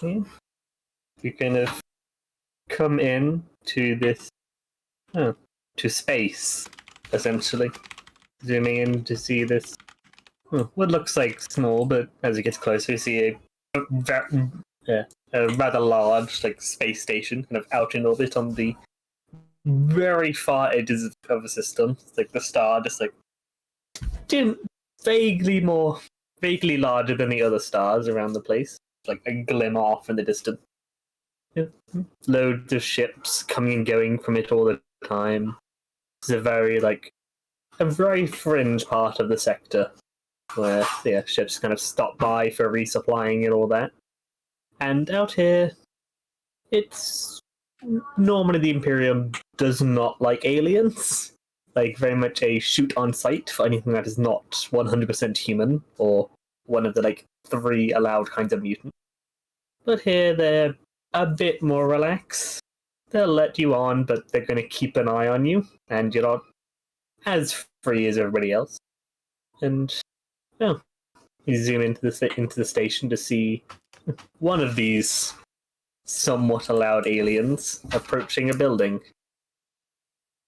Yeah. You kind of come in to this, to space, essentially. Zooming in to see this, what looks like small, but as it gets closer, you see a rather large, like, space station, kind of out in orbit on the very far edges of the system. It's like the star, just like vaguely larger than the other stars around the place, like a glimmer off in the distance. Yeah. Loads of ships coming and going from it all the time. It's a very fringe part of the sector where ships kind of stop by for resupplying and all that. And out here, it's normally the Imperium does not like aliens. Like, very much a shoot on sight for anything that is not 100% human or one of the 3 allowed kinds of mutant. But here they're a bit more relaxed. They'll let you on, but they're going to keep an eye on you, and you're not as free as everybody else. And you zoom into the station to see one of these somewhat allowed aliens approaching a building.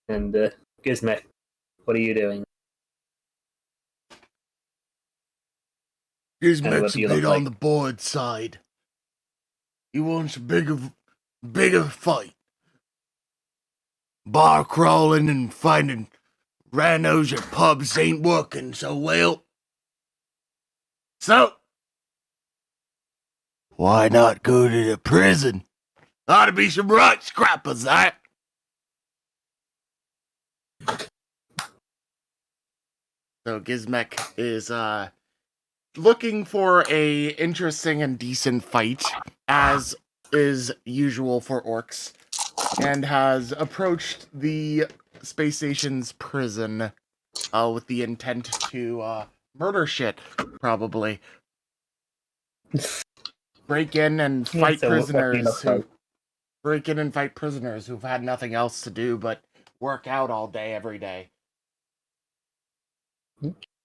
And Gizmek, what are you doing? Gizmek's a bit on the board side. He wants a bigger fight. Bar crawling and finding randos at pubs ain't working so well. So, why not go to the prison? Ought to be some right scrappers there. So Gizmek is looking for a interesting and decent fight, as is usual for orcs, and has approached the space station's prison with the intent to murder shit, probably. Break in and fight prisoners who've had nothing else to do but work out all day, every day.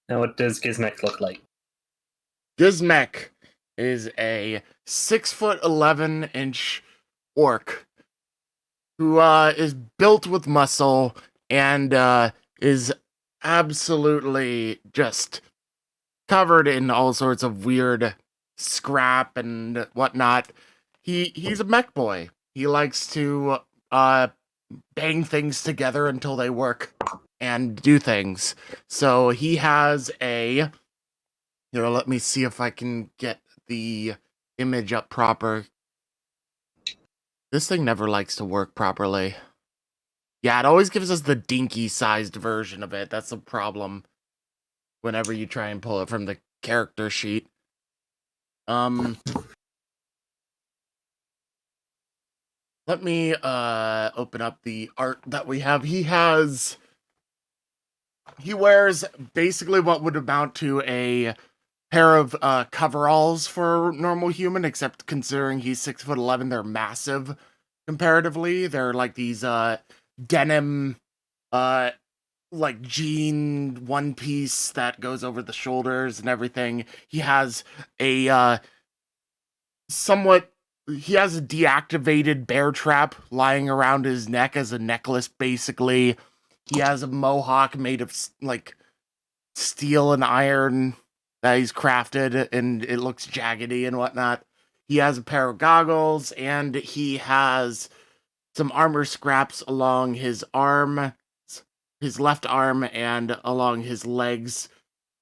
Now, what does Gizmek look like? Gizmek is a 6'11" orc who is built with muscle and is absolutely just covered in all sorts of weird scrap and whatnot. He's a mech boy. He likes to bang things together until they work and do things. So he has a... Here, let me see if I can get the image up proper. This thing never likes to work properly. Yeah, it always gives us the dinky-sized version of it. That's a problem whenever you try and pull it from the character sheet. Let me open up the art that we have. He wears basically what would amount to a pair of coveralls for a normal human, except considering he's 6'11", they're massive comparatively. They're like these denim like jean one piece that goes over the shoulders and everything. He has a he has a deactivated bear trap lying around his neck as a necklace, basically. He has a mohawk made of like steel and iron that he's crafted, and it looks jaggedy and whatnot. He has a pair of goggles, and he has some armor scraps along his arm, his left arm, and along his legs,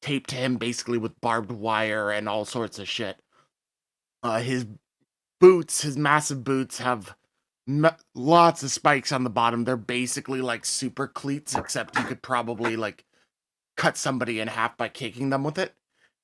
taped to him basically with barbed wire and all sorts of shit. His boots, his massive boots, have lots of spikes on the bottom. They're basically like super cleats, except you could probably like cut somebody in half by kicking them with it.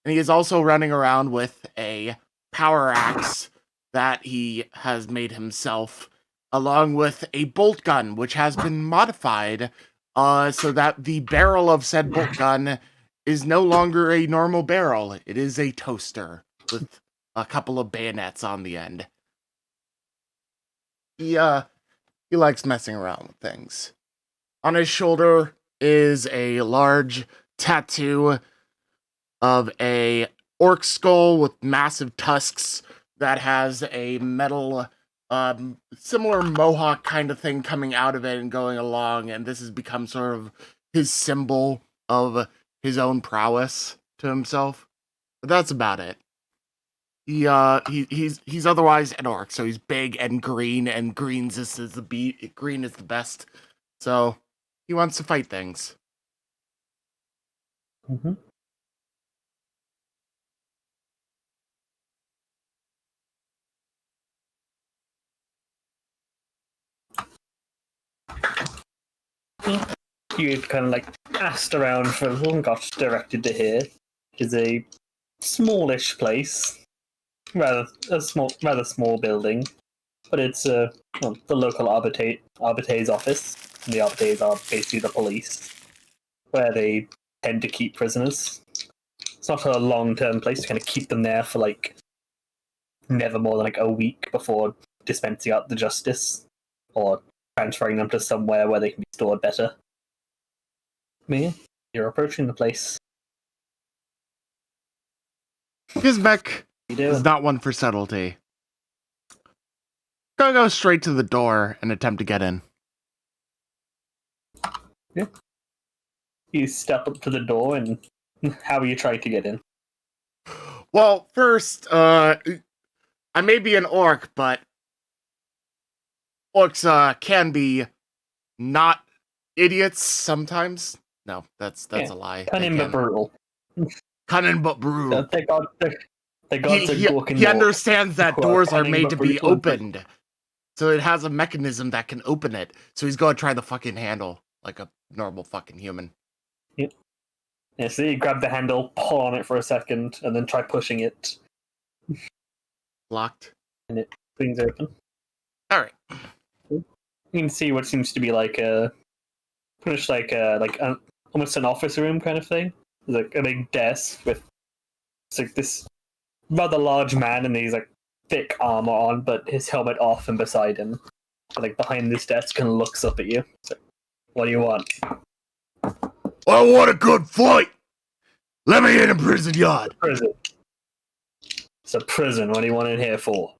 And he is also running around with a power axe that he has made himself, along with a bolt gun, which has been modified so that the barrel of said bolt gun is no longer a normal barrel. It is a toaster with a couple of bayonets on the end. He likes messing around with things. On his shoulder is a large tattoo of a orc skull with massive tusks that has a metal, similar mohawk kind of thing coming out of it and going along, and this has become sort of his symbol of his own prowess to himself. But that's about it. He's otherwise an orc, so he's big and green green is the best. So he wants to fight things. Mm-hmm. You kind of like asked around for a little and got directed to here. Is a smallish place, rather small building, but it's the local arbites office. And the arbites are basically the police, where they tend to keep prisoners. It's not a long-term place to kind of keep them there for like never more than like a week before dispensing out the justice or transferring them to somewhere where they can be stored better. Me, you're approaching the place. Gizmek is not one for subtlety. Gonna go straight to the door and attempt to get in. Yeah. You step up to the door, and how are you trying to get in? Well, first, I may be an orc, but orcs can be not idiots sometimes. No, that's a lie. Cunning but brutal. Cunning but brutal. He understands that doors are made to be opened. So it has a mechanism that can open it. So he's gonna try the fucking handle like a normal fucking human. Yep. Yeah, so you grab the handle, pull on it for a second, and then try pushing it. Locked. And it swings open. Alright. You can see what seems to be like almost an office room kind of thing. There's like a big desk with like this rather large man and he's like thick armor on, but his helmet off, and beside him, like behind this desk, and looks up at you. So, what do you want? I want a good fight. Let me in a prison yard. Prison. It's a prison. What do you want in here for?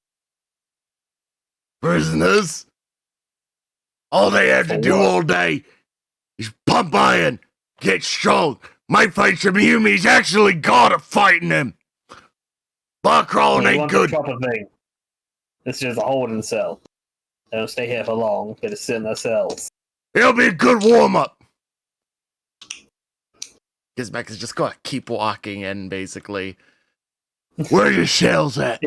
Prisoners. All they have to do all day is pump iron, get strong. My fight from Yumi's actually got at fighting him. Bar crawling ain't good. Proper thing. It's just a holding cell. They don't stay here for long. They just sit in their cells. It'll be a good warm-up. Gizmek is just gonna keep walking in, basically. Where are your shells at?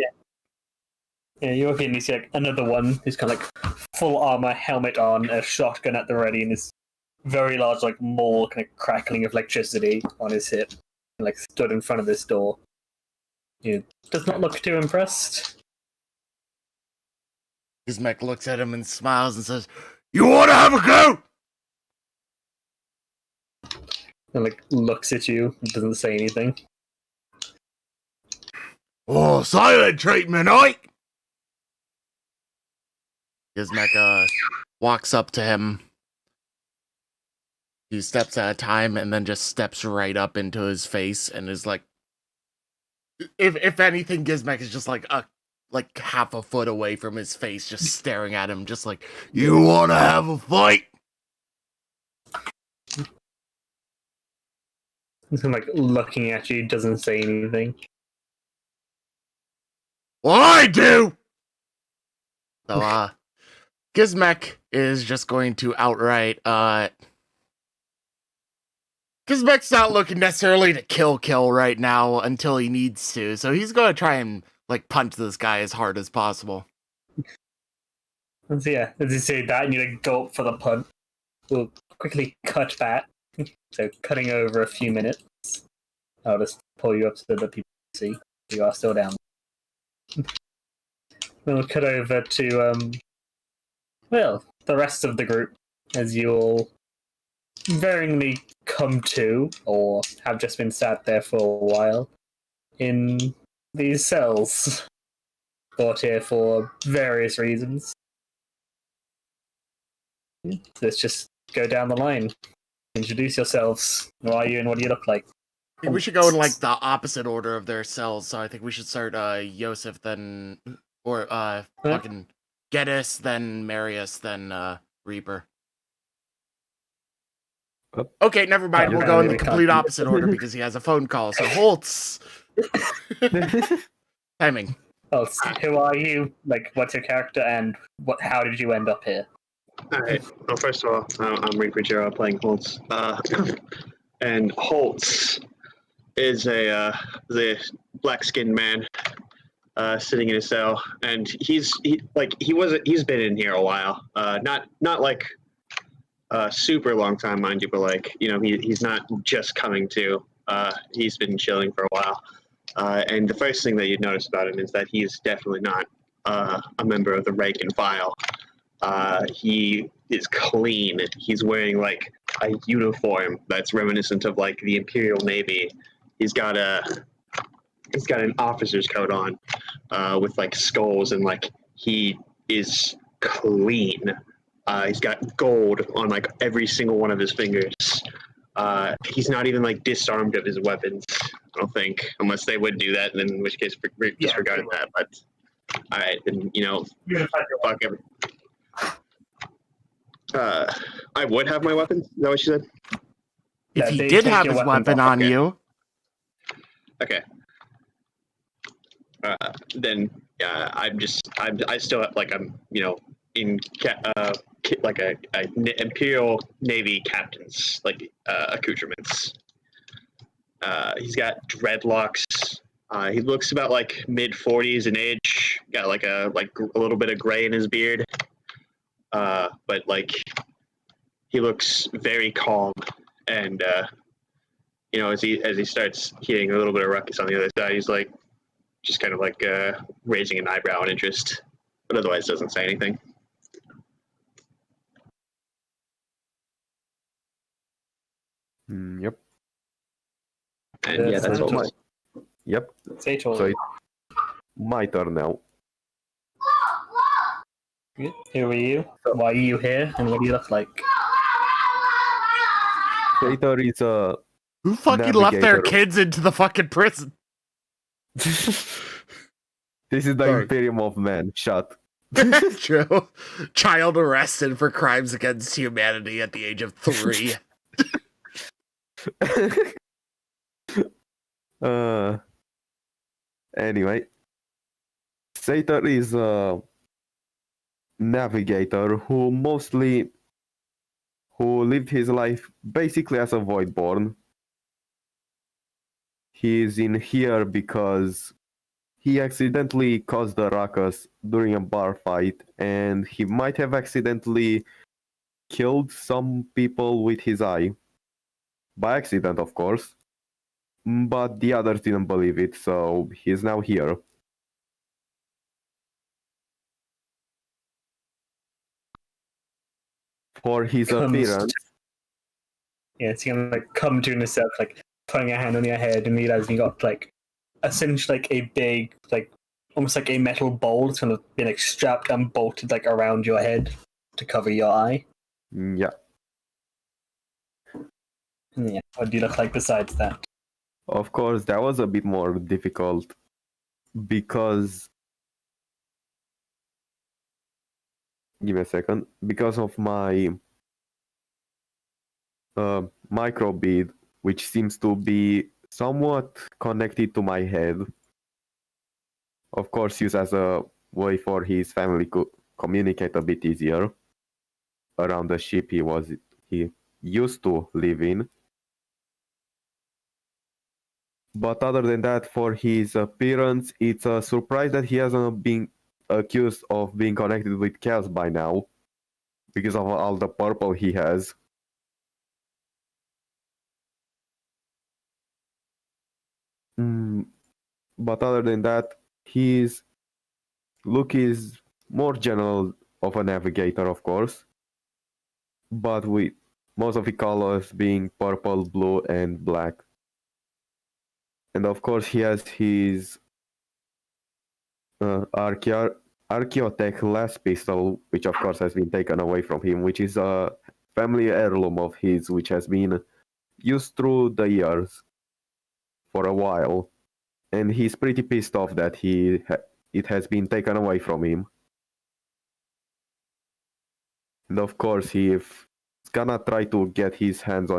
Yeah, you walk in, you see like another one who's kind of like full armor, helmet on, a shotgun at the ready, and this very large like maul kind of crackling of electricity on his hip, and like stood in front of this door. He does not look too impressed. Gizmek looks at him and smiles and says, "You wanna have a go?" And like looks at you, doesn't say anything. Oh, silent treatment, eh? Gizmek walks up to him. He steps at a time and then just steps right up into his face and is like, if anything, Gizmek is just like half a foot away from his face, just staring at him, just like, "You wanna have a fight?" He's like looking at you, doesn't say anything. Well, I do! So, Gizmek is just going to outright, Gizmek's not looking necessarily to kill right now until he needs to, so he's gonna try and, like, punch this guy as hard as possible. And so, yeah, as you say that, and you like go up for the punch, we'll quickly cut back. So, cutting over a few minutes. I'll just pull you up so that people see you are still down. We'll cut over to, the rest of the group, as you all varyingly come to, or have just been sat there for a while, in these cells. Brought here for various reasons. Let's just go down the line. Introduce yourselves. Who are you and what do you look like? I think we should go in like the opposite order of their cells. So I think we should start Yosef, then fucking Geddes, then Marius, then Reaper. Okay, never mind. We'll go in the complete opposite order because he has a phone call. So Holtz. Timing. Holtz, who are you? Like, what's your character, and how did you end up here? Alright, well, first of all, I'm Reaper Jero playing Holtz. And Holtz is the black-skinned man sitting in a cell, and he's been in here a while. Not like a super long time, mind you, but like, you know, he's not just coming to. He's been chilling for a while. And the first thing that you'd notice about him is that he's definitely not a member of the rank and file. He is clean. He's wearing like a uniform that's reminiscent of like the Imperial Navy. He's got an officer's coat on with like skulls, and like he is clean. He's got gold on like every single one of his fingers. He's not even like disarmed of his weapons, I don't think, unless they would do that, and in which case disregard that. But all right, then, you know, fuck everything. I would have my weapon. Is that what she said? If he did have his weapon on you. Okay. Then I still have, like, I'm, you know, in like a Imperial Navy captain's like accoutrements. He's got dreadlocks. He looks about like mid-40s in age. Got like a little bit of gray in his beard. But like he looks very calm, and you know, as he starts hearing a little bit of ruckus on the other side, he's like just kind of like raising an eyebrow in interest, but otherwise doesn't say anything. Yep. And yeah, that's all. Yep. Say So it's my turn now. Who are you? Why are you here? And what do you look like? Sator is a Who fucking left their navigator. kids into the fucking prison? This is the Sorry. Imperium of Man. Shut. True. Child arrested for crimes against humanity at the age of 3. Anyway, Sator is a navigator who lived his life basically as a voidborn. He is in here because he accidentally caused a ruckus during a bar fight, and he might have accidentally killed some people with his eye. By accident, of course. But the others didn't believe it, so he's now here. For his appearance. Yeah, it's gonna like come to himself, like putting a hand on your head and realizing you got like essentially like a big, like almost like a metal bowl that's kind of been like strapped and bolted like around your head to cover your eye. Yeah. And yeah, what do you look like besides that? Of course, that was a bit more difficult because... Give me a second. Because of my micro bead, which seems to be somewhat connected to my head. Of course, used as a way for his family to communicate a bit easier around the ship he used to live in. But other than that, for his appearance, it's a surprise that he hasn't been accused of being connected with Chaos by now, because of all the purple he has. But other than that, his look is more general of a navigator, of course, but with most of the colors being purple, blue, and black. And of course, he has his Archaeotech last pistol, which of course has been taken away from him, which is a family heirloom of his, which has been used through the years. for a while, and he's pretty pissed off that it has been taken away from him. And of course, he's gonna try to get his hands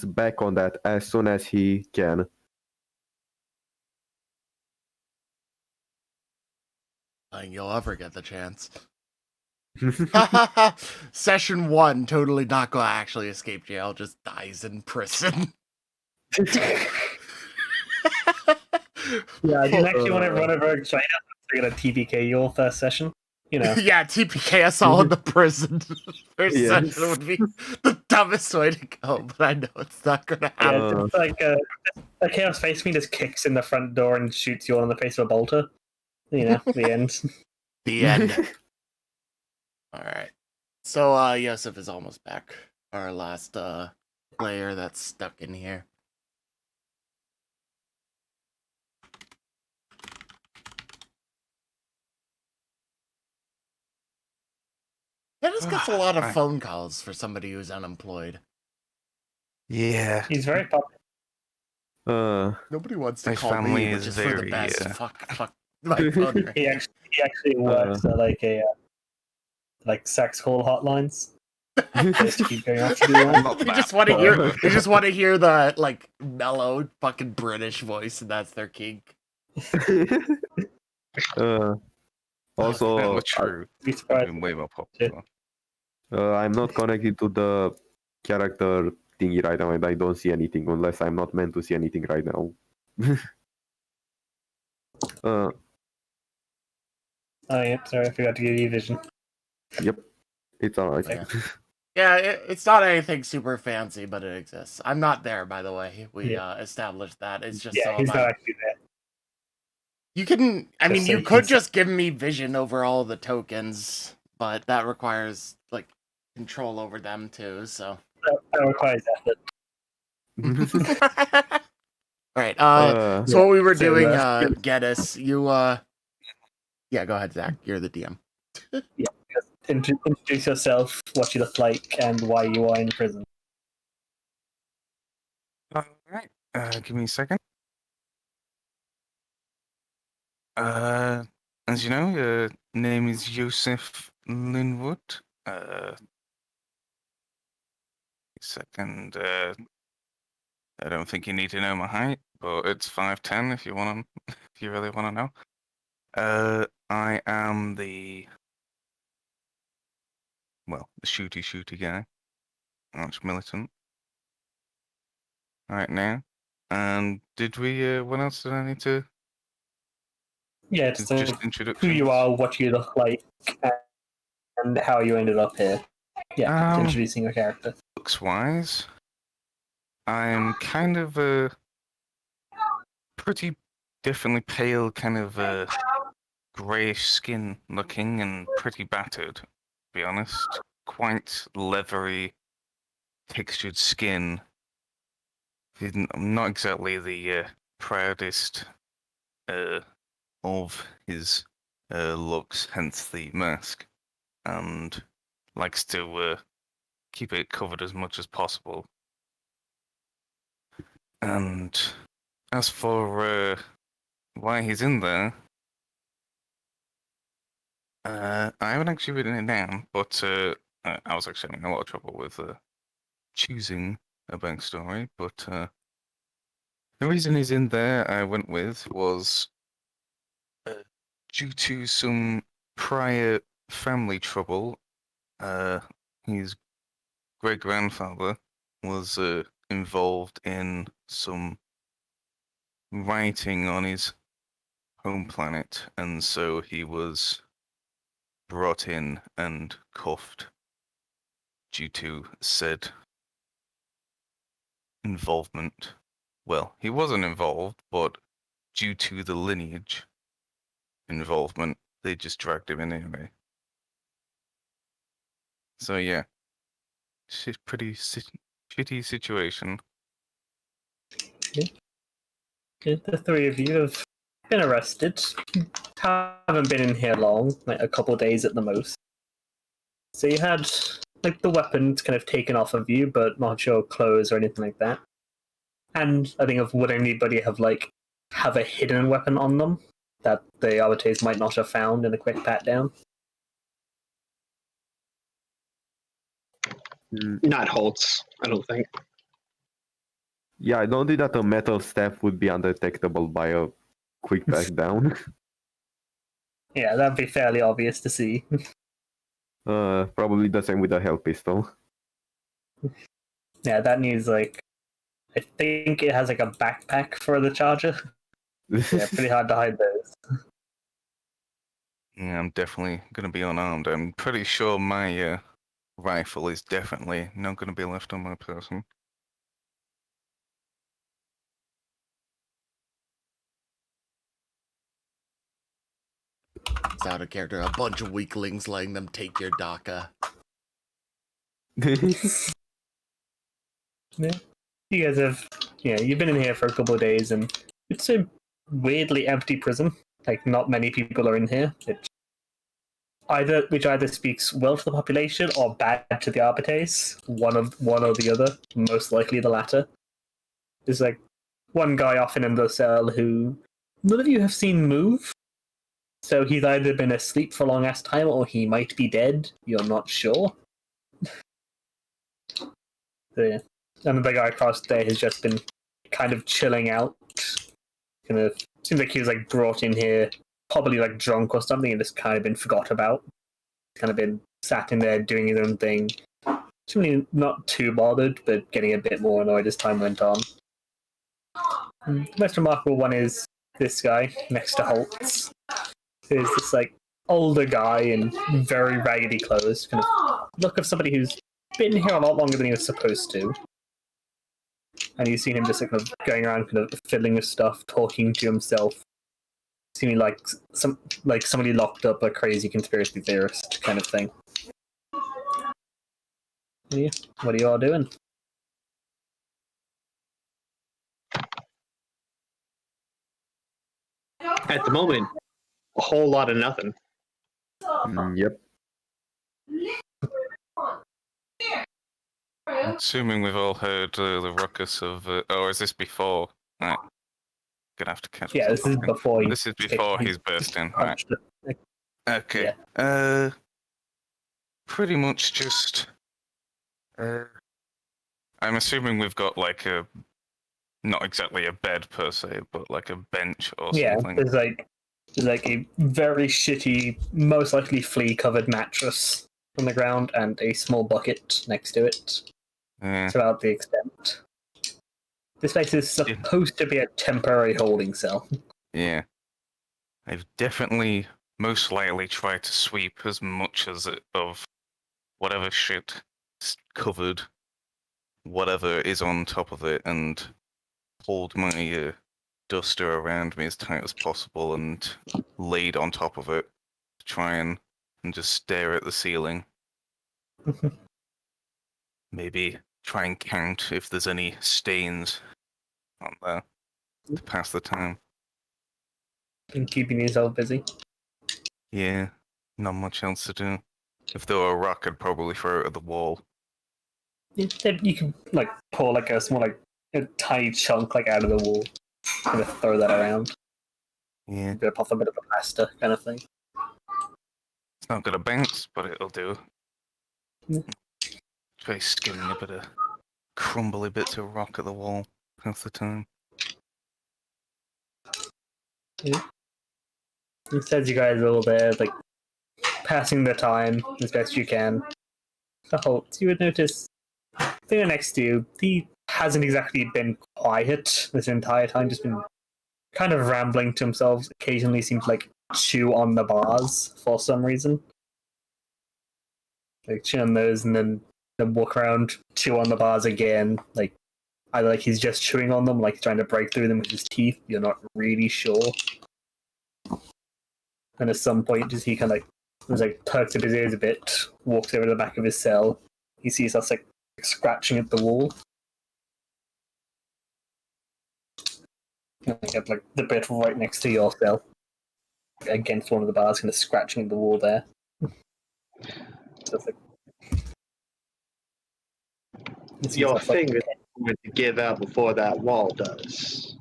back on that as soon as he can. I think you'll ever get the chance. Session 1, totally not gonna actually escape jail, just dies in prison. Yeah, I didn't actually want to run over China. They're gonna TPK your first session. You know. Yeah, TPK us all in the prison. First Yes. session would be the dumbest way to go, but I know it's not gonna Yeah, happen. it's like a Chaos Face Me just kicks in the front door and shoots you all in the face with a bolter. You know, the end. The end. Alright. So, Yosef is almost back. Our last, player that's stuck in here. Dennis gets a lot of phone calls for somebody who's unemployed. Yeah. He's very popular. Nobody wants to My call family me, which is is for the very, best. Fuck my phone ring. He actually works at like a sex call hotlines. Just keep going after you. Not You that just want to hear. far. You just want to hear the like mellow fucking British voice, and that's their kink. Also, Yeah, true. Be surprised. Been way more popular. I'm not connected to the character thingy right now, and I don't see anything unless I'm not meant to see anything right now. Oh yeah, sorry, I forgot to give you vision. Yep, it's alright. Yeah. Yeah, it's not anything super fancy, but it exists. I'm not there, by the way. We established that. It's just Yeah, so he's not actually there. You can. I mean, Just so you you could can just give me vision over all the tokens, but that requires like control over them too. So. That requires effort. Right. Uh, So what we were so, doing, Geddes, you. Yeah, go ahead, Zach. You're the DM. Yeah, just introduce yourself, what you look like, and why you are in prison. Alright. Give me a second. As you know, name is Joseph Linwood. Second, I don't think you need to know my height, but it's 5'10" if you want to, if you really want to know. I am the shooty guy. Arch militant. Right now. And did we? What else did I need to? Yeah, It's just just introduction. who you are, what you look like, and how you ended up here. Yeah, just introducing your character. Looks wise, I'm kind of a pretty definitely pale, kind of greyish skin looking, and pretty battered. To be honest, quite leathery, textured skin. I'm not exactly the proudest of his looks, hence the mask, and likes to keep it covered as much as possible. And as for why he's in there, I haven't actually written it down, but I was actually having a lot of trouble with choosing a backstory. But the reason he's in there, I went with, was due to some prior family trouble. His great-grandfather was involved in some rioting on his home planet, and so he was brought in and cuffed due to said involvement. Well, he wasn't involved, but due to the lineage involvement, they just dragged him in anyway. So yeah, pretty shitty situation. Okay, the three of you have been arrested. Haven't been in here long, like a couple of days at the most. So you had like the weapons kind of taken off of you, but not your clothes or anything like that. And I think of would anybody have a hidden weapon on them that the arbites might not have found in a quick pat down? Not Holtz, I don't think. Yeah, I don't think that a metal staff would be undetectable by a quick back down. Yeah, that'd be fairly obvious to see. Probably the same with a hell pistol. Yeah, that needs I think it has a backpack for the charger. Yeah, pretty hard to hide those. Yeah, I'm definitely gonna be unarmed. I'm pretty sure my rifle is definitely not gonna be left on my person. It's out of character. A bunch of weaklings letting them take your DACA. Yeah. You guys have, you've been in here for a couple of days, and it's a weirdly empty prison. Not many people are in here. Which either speaks well to the population or bad to the arbites. One or the other. Most likely the latter. There's one guy often in the cell who none of you have seen move. So he's either been asleep for a long ass time or he might be dead. You're not sure. So, yeah. And the guy across there has just been kind of chilling out. Kind of seems like he was brought in here, probably drunk or something, and just kind of been forgot about. Kind of been sat in there doing his own thing. Certainly not too bothered, but getting a bit more annoyed as time went on. The most remarkable one is this guy next to Holtz. Who's this older guy in very raggedy clothes, kind of look of somebody who's been here a lot longer than he was supposed to. And you've seen him just kind of going around, kind of fiddling with stuff, talking to himself, seeming like somebody locked up a crazy conspiracy theorist kind of thing. Yeah, what are you all doing? At the moment, a whole lot of nothing. Yep. Assuming we've all heard the ruckus of. Or is this before? Right. Gonna have to catch. Yeah, this is before. This is before he's burst in. Right. Okay. Yeah. Pretty much just. I'm assuming we've got a. Not exactly a bed per se, but a bench or something. Yeah, there's a very shitty, most likely flea-covered mattress on the ground and a small bucket next to it. Yeah. That's about the extent. This place is supposed to be a temporary holding cell. Yeah. They've definitely most likely tried to sweep as much of whatever shit is covered, whatever is on top of it, and hold my duster around me as tight as possible and laid on top of it to try and just stare at the ceiling. Maybe try and count if there's any stains on there to pass the time. And keeping yourself busy. Yeah, not much else to do. If there were a rock, I'd probably throw it at the wall. You can pull a small a tiny chunk out of the wall, kind of throw that around. Yeah. Rip off a bit of a plaster kind of thing. It's not gonna bounce, but it'll do. Yeah. Try skimming a bit of crumbly bits of rock at the wall half the time. Yeah. Instead, you guys are all there, passing the time as best you can. The Holtz, you would notice the thing next to you, he hasn't exactly been quiet this entire time, just been kind of rambling to himself. Occasionally seems to chew on the bars for some reason. Chew on those and then walk around, chew on the bars again. Either he's just chewing on them, trying to break through them with his teeth. You're not really sure. And at some point, he kind of perks up his ears a bit, walks over to the back of his cell. He sees us scratching at the wall. And get the bit right next to your cell, against one of the bars, kind of scratching at the wall there. So Your finger going to give out before that wall does.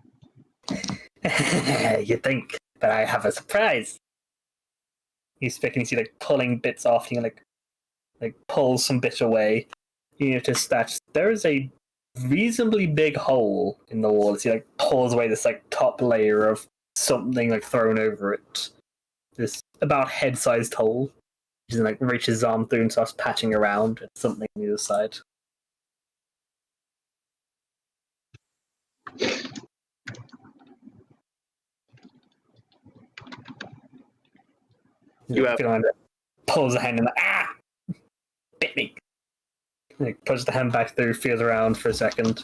You think, but I have a surprise. He's picking, you see, like, pulling bits off, you know, like pulls some bit away. You notice that there is a reasonably big hole in the wall. He, like, pulls away this, like, top layer of something, like, thrown over it. This about head-sized hole. He, like, reaches his arm through and starts patching around at something on the other side. You have- Pulls the hand and bit me. Like, pushes the hand back through, feels around for a second,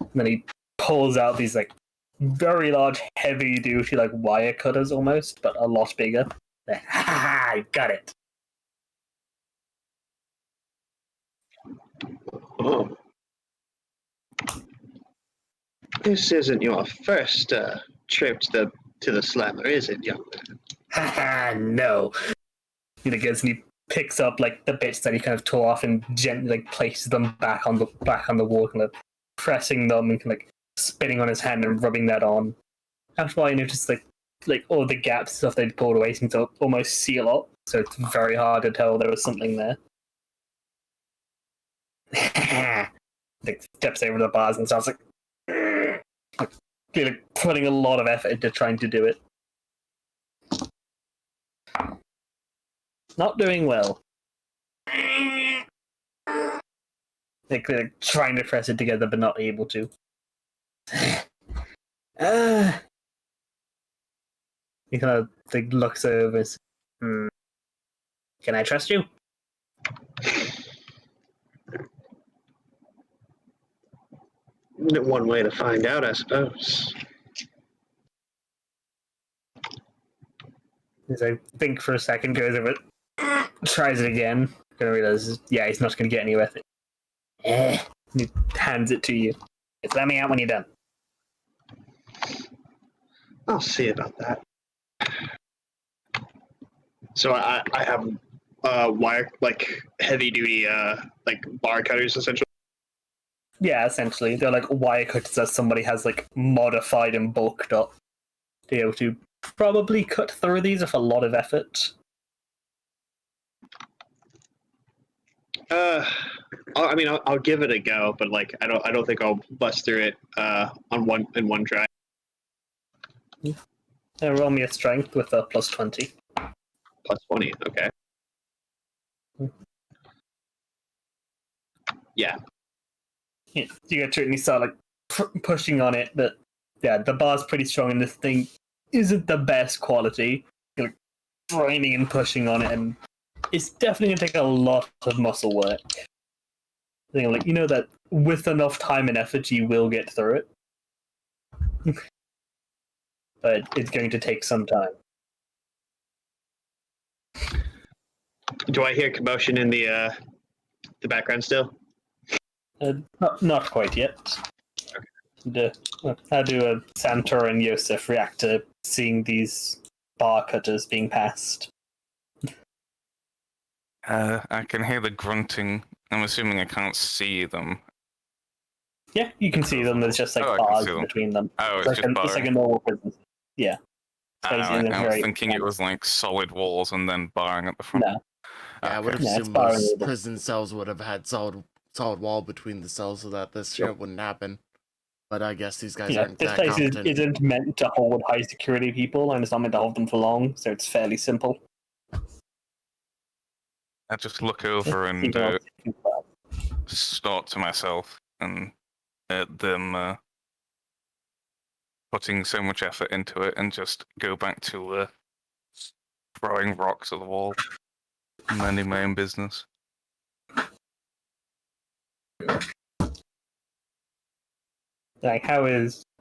and then he pulls out these like very large, heavy-duty like wire cutters almost, but a lot bigger. Like, I got it. Oh. This isn't your first trip to the slammer, is it, young man? No. He gets and he picks up like the bits that he kind of tore off and gently like places them back on the wall, kind of pressing them and kind of like spinning on his hand and rubbing that on. After a while, you notice like all the gaps and stuff they'd pulled away seem to almost seal up, so it's very hard to tell there was something there. Like steps over the bars and starts like putting a lot of effort into trying to do it. Not doing well. They're trying to press it together but not able to. He kind of like looks over and says, Can I trust you? One way to find out, I suppose. As I think for a second, goes over it, tries it again, gonna realize, yeah, he's not gonna get anywhere with it. He hands it to you. Just let me out when you're done. I'll see about that. So I have wire, like heavy duty like bar cutters essentially. Yeah, essentially. They're like wire cutters that somebody has like modified and bulked up to be able to probably cut through these with a lot of effort. I mean, I'll give it a go, but like I don't think I'll bust through it in one try. Roll me a strength with a plus 20. Plus 20, okay. Yeah. Yeah, you get to it and you start like pushing on it, but yeah, the bar's pretty strong and this thing isn't the best quality. You're like grinding and pushing on it, and it's definitely gonna take a lot of muscle work. Like, you know that with enough time and effort you will get through it. But it's going to take some time. Do I hear commotion in the background still? Not quite yet. Okay. How do Santor and Yosef react to seeing these bar cutters being passed? I can hear the grunting. I'm assuming I can't see them. Yeah, you can see them. There's just like bars between them. Oh, it's just bars. It's like a normal prison. Yeah. I was thinking it was like solid walls and then barring at the front. No. Yeah, I would assume most prison cells would have had solid wall between the cells so that this shit wouldn't happen. But I guess these guys aren't that competent. This place isn't meant to hold high security people, and it's not meant to hold them for long, so it's fairly simple. I just look over and start to myself and at them putting so much effort into it and just go back to throwing rocks at the wall and minding my own business. Like,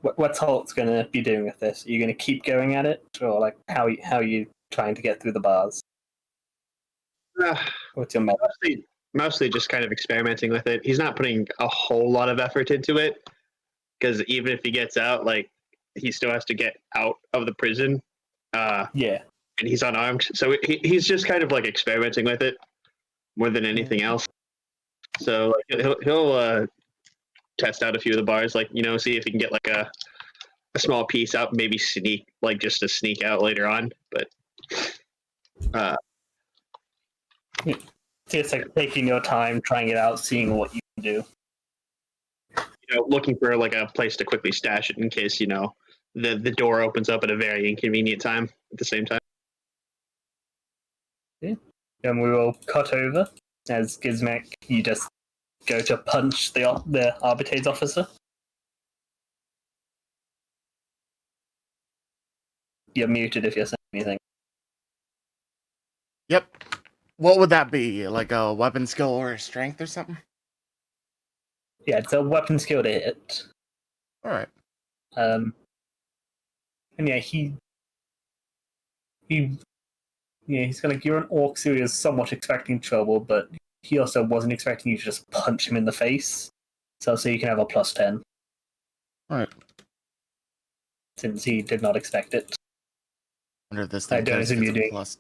what's Holt's gonna be doing with this? Are you gonna keep going at it, or like how are you trying to get through the bars? What's your method? Mostly just kind of experimenting with it. He's not putting a whole lot of effort into it because even if he gets out, like he still has to get out of the prison. Yeah, and he's unarmed, so he's just kind of like experimenting with it more than anything else. So like, he'll test out a few of the bars, like, see if you can get like a small piece out, maybe sneak, like just to sneak out later on. But it's like taking your time, trying it out, seeing what you can do. Looking for like a place to quickly stash it in case, the door opens up at a very inconvenient time at the same time. Yeah. And we will cut over as Gizmek, you just go to punch the arbites officer. You're muted if you're saying anything. Yep. What would that be? Like a weapon skill or a strength or something? Yeah, it's a weapon skill to hit. Alright. And yeah, he's you're an orc, so he is somewhat expecting trouble, but he also wasn't expecting you to just punch him in the face. So you can have a +10. Alright. Since he did not expect it. I wonder if this I thing don't assume you're doing. plus.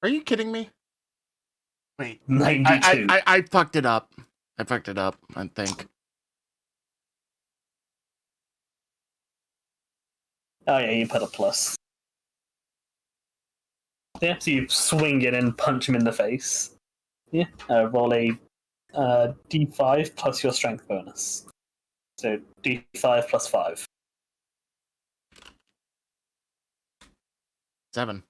Are you kidding me? Wait. 92. I fucked it up. I think. Oh yeah, you put a plus. Yeah, so you swing it and punch him in the face. Yeah, roll a d5 plus your strength bonus. So d5 plus 5. 7.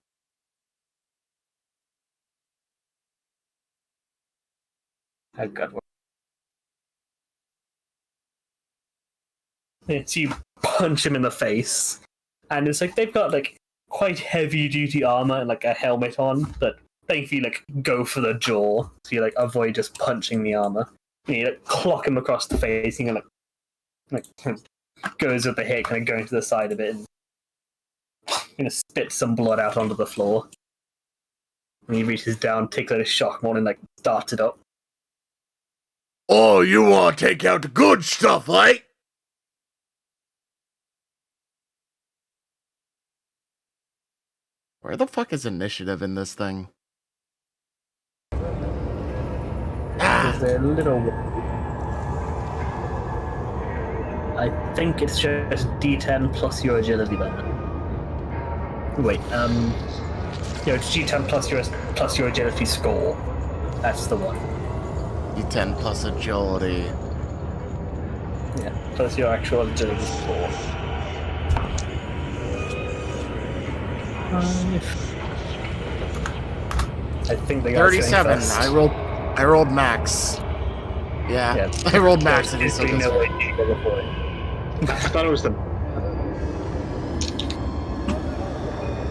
Oh god. Yeah, so you punch him in the face, and it's like they've got like quite heavy duty armor and like a helmet on, but thankfully like go for the jaw, so you like avoid just punching the armor. And you like clock him across the face, and like goes with the hit, kind of going to the side of it, and spits some blood out onto the floor. And he reaches down, takes out his shockmon, and like starts it up. Oh, you want to take out the good stuff, like? Where the fuck is initiative in this thing? There's a little. I think it's just D10 plus your agility bonus. Wait, it's D10 plus your agility score. That's the one. D10 plus agility. Yeah, plus your actual agility score. 5. I think they got 37. I rolled max. Yeah. I rolled max. And It's so no way to go before it. I thought it was the.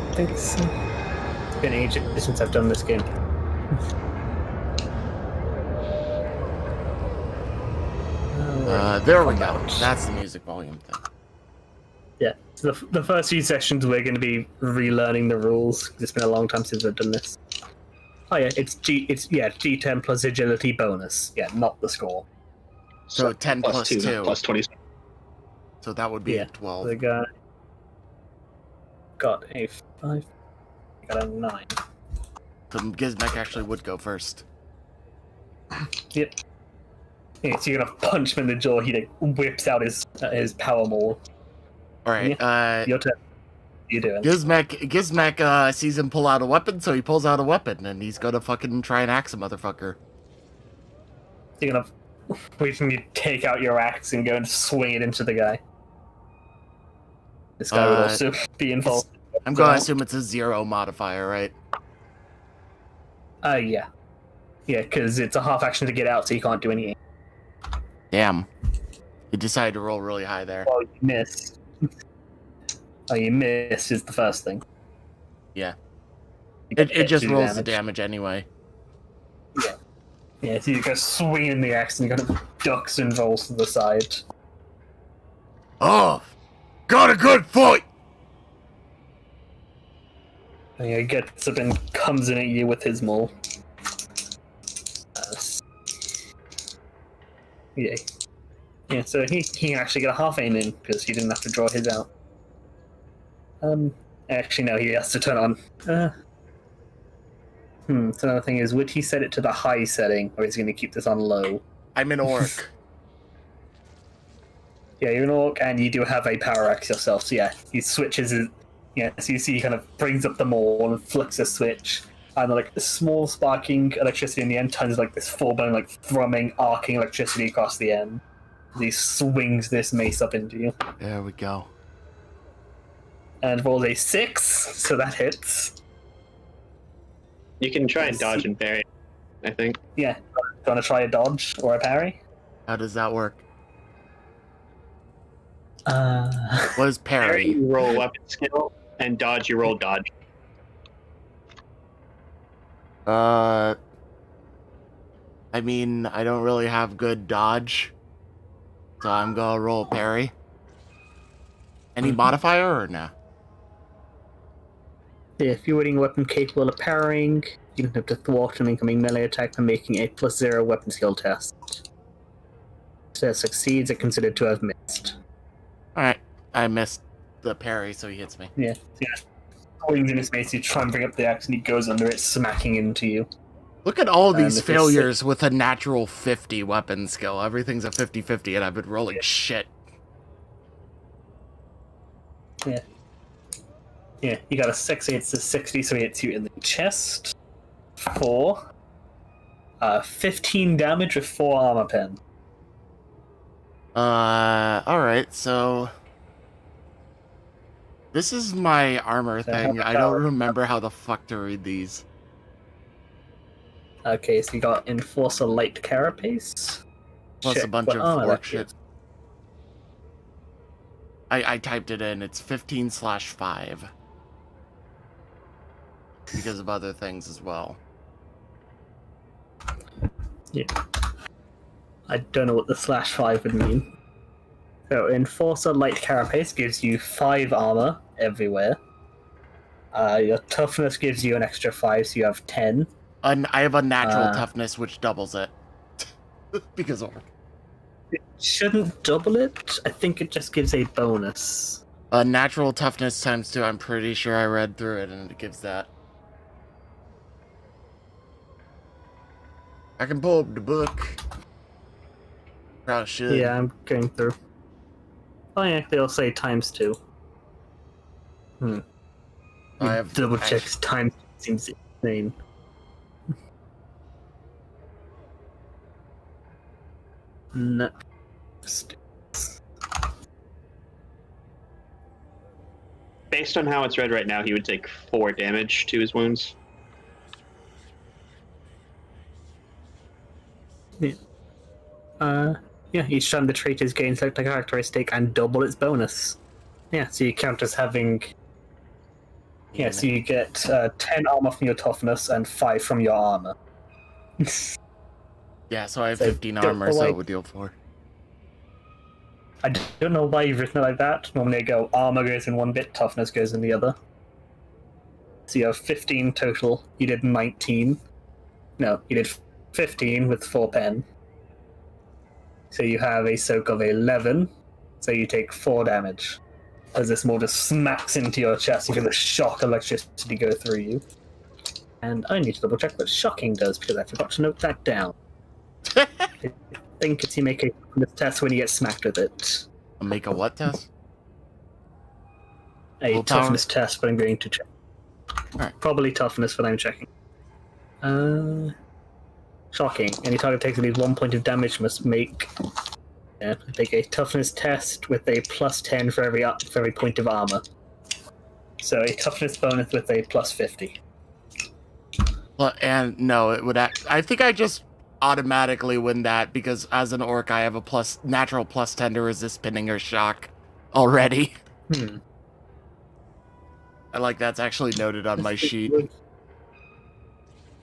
I think it's been ages since I've done this game. There we go. That's the music volume thing. Yeah, so the first few sessions we're going to be relearning the rules. It's been a long time since I've done this. Oh yeah, it's D10 plus agility bonus. Yeah, not the score. So 10 plus 2. Plus 20. So that would be 12. The guy got a 5. Got a 9. So Gizmek actually would go first. Yep. Yeah, so you're gonna punch him in the jaw. He like, whips out his power maul. All right. Your turn. You doing? Gizmek sees him pull out a weapon, so he pulls out a weapon, and he's gonna fucking try and axe a motherfucker. You're gonna wait for me to take out your axe and go and swing it into the guy. This guy would also be involved. I'm gonna assume it's a 0 modifier, right? Yeah. Yeah, because it's a half action to get out, so you can't do anything. Damn. You decided to roll really high there. Oh, you missed. Oh, you missed is the first thing. Yeah. You get It just 2 rolls the damage anyway. Yeah. Yeah, so you go swinging the axe and kind of ducks and rolls to the side. Oh! Got a good fight! And he gets up and comes in at you with his maul. Yeah. Yeah, so he can actually get a half aim in because he didn't have to draw his out. Actually, no, he has to turn on. So another thing is, would he set it to the high setting, or is he going to keep this on low? I'm an orc. Yeah, you're an orc, and you do have a power axe yourself. So yeah, he switches it. Yeah, so you see he kind of brings up the maul and flicks a switch, and like a small sparking electricity in the end turns like this full-blown like thrumming, arcing electricity across the end. He swings this mace up into you. There we go. And rolls a 6, so that hits. You can try and dodge and parry, I think. Yeah. Do you want to try a dodge or a parry? How does that work? What is Parry, parry? you roll weapon skill, and dodge, you roll dodge. I mean, I don't really have good dodge, so I'm gonna roll parry. Any modifier or no? Yeah, if you're wielding a weapon capable of parrying, you don't have to thwart an incoming melee attack by making a +0 weapon skill test. If it succeeds, it's considered to have missed. Alright, I missed the parry, so he hits me. Yeah. Swings in his face, you try and bring up the axe, and he goes under it, smacking into you. Look at all these if it's failures with a natural 50 weapon skill. Everything's a 50-50, and I've been rolling shit. Yeah, you got a 6, it's a 60, so he hits you in the chest for 15 damage with 4 armor pen. Alright, so... This is my armor thing. I don't remember how the fuck to read these. Okay, so you got Enforcer Light Carapace. Plus Check a bunch what of armor orc that shit. is. I typed it in. It's 15/5. Because of other things as well. Yeah. I don't know what the /5 would mean. So, Enforcer Light Carapace gives you 5 armor everywhere. Your toughness gives you an extra 5, so you have 10. I have a natural toughness, which doubles it. Because orc. It shouldn't double it. I think it just gives a bonus. Natural toughness times 2. I'm pretty sure I read through it, and it gives that. I can pull up the book. Probably should. Yeah, I'm going through. Oh yeah, they'll say ×2. I have Double checks times seems insane. No. Based on how it's read right now, he would take 4 damage to his wounds. Yeah, each time the trait is gained, select a characteristic and double its bonus. Yeah, so you count as having. Yeah, so you get 10 armor from your toughness and 5 from your armor. Yeah, so I have So 15 don't armor, so like- it would deal 4. I don't know why you've written it like that. Normally I go armor goes in one bit, toughness goes in the other. So you have 15 total. You did 19. No, you did 15 with 4 pen. So you have a soak of 11. So you take 4 damage. As this maul just smacks into your chest, you feel the shock electricity go through you. And I need to double check what shocking does because I forgot to note that down. I think it's you make a toughness test when you get smacked with it. Make a what test? A Willpower? toughness test, but I'm going to check. Alright. Probably toughness, but I'm checking. Shocking. Any target takes at least 1 point of damage must make a toughness test with a +10 for every point of armor. So a toughness bonus with a +50. Well, and no, it would. I think I just automatically win that because as an orc, I have a natural +10 to resist pinning or shock already. I like that's actually noted on my sheet.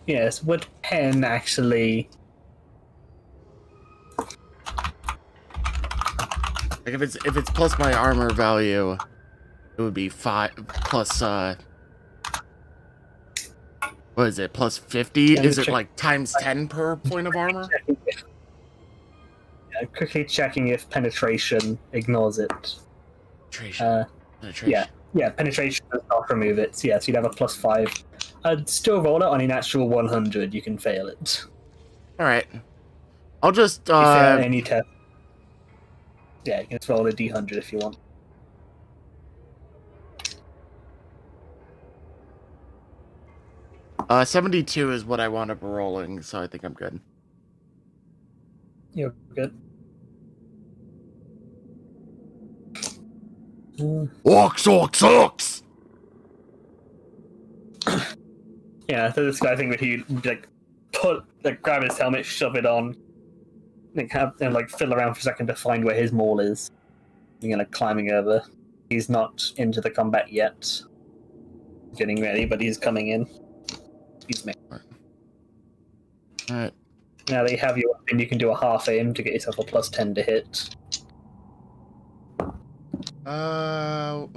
Yes, would pen actually? Like if it's plus my armor value, it would be 5 plus what is it, +50? Yeah, Is it check. like times 10 per point of armor? Quickly checking if penetration ignores it. Penetration. Penetration. Yeah, penetration does not remove it. So yes, you'd have a +5. I'd still roll it on a natural 100. You can fail it. All right. I'll just You fail any test. Yeah, you can just roll a d100 if you want. Uh, 72 is what I wound up rolling, so I think I'm good. You're good. Orcs! Yeah, so this guy thing where he grab his helmet, shove it on, and fiddle around for a second to find where his maul is. And climbing over. He's not into the combat yet. Getting ready, but he's coming in. He's me. Alright. Now that you have your weapon, you can do a half aim to get yourself a +10 to hit.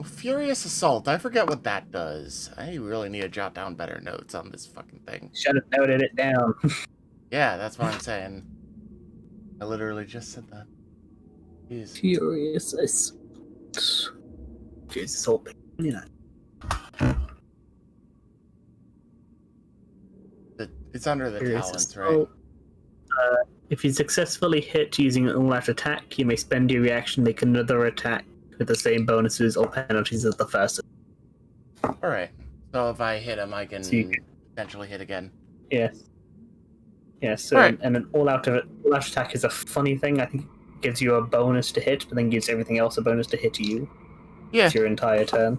Furious Assault. I forget what that does. I really need to jot down better notes on this fucking thing. Should have noted it down. Yeah, that's what I'm saying. I literally just said that. Jeez. Furious Assault. Furious Assault. It's under the Furious talents, right? Assault. If you successfully hit using an all-out attack, you may spend your reaction to make another attack with the same bonuses or penalties as the first. Alright. So if I hit him, I can So you can- potentially hit again. Yes. Yeah, so Alright. and an all-out attack is a funny thing. I think it gives you a bonus to hit, but then gives everything else a bonus to hit you. Yeah. It's your entire turn.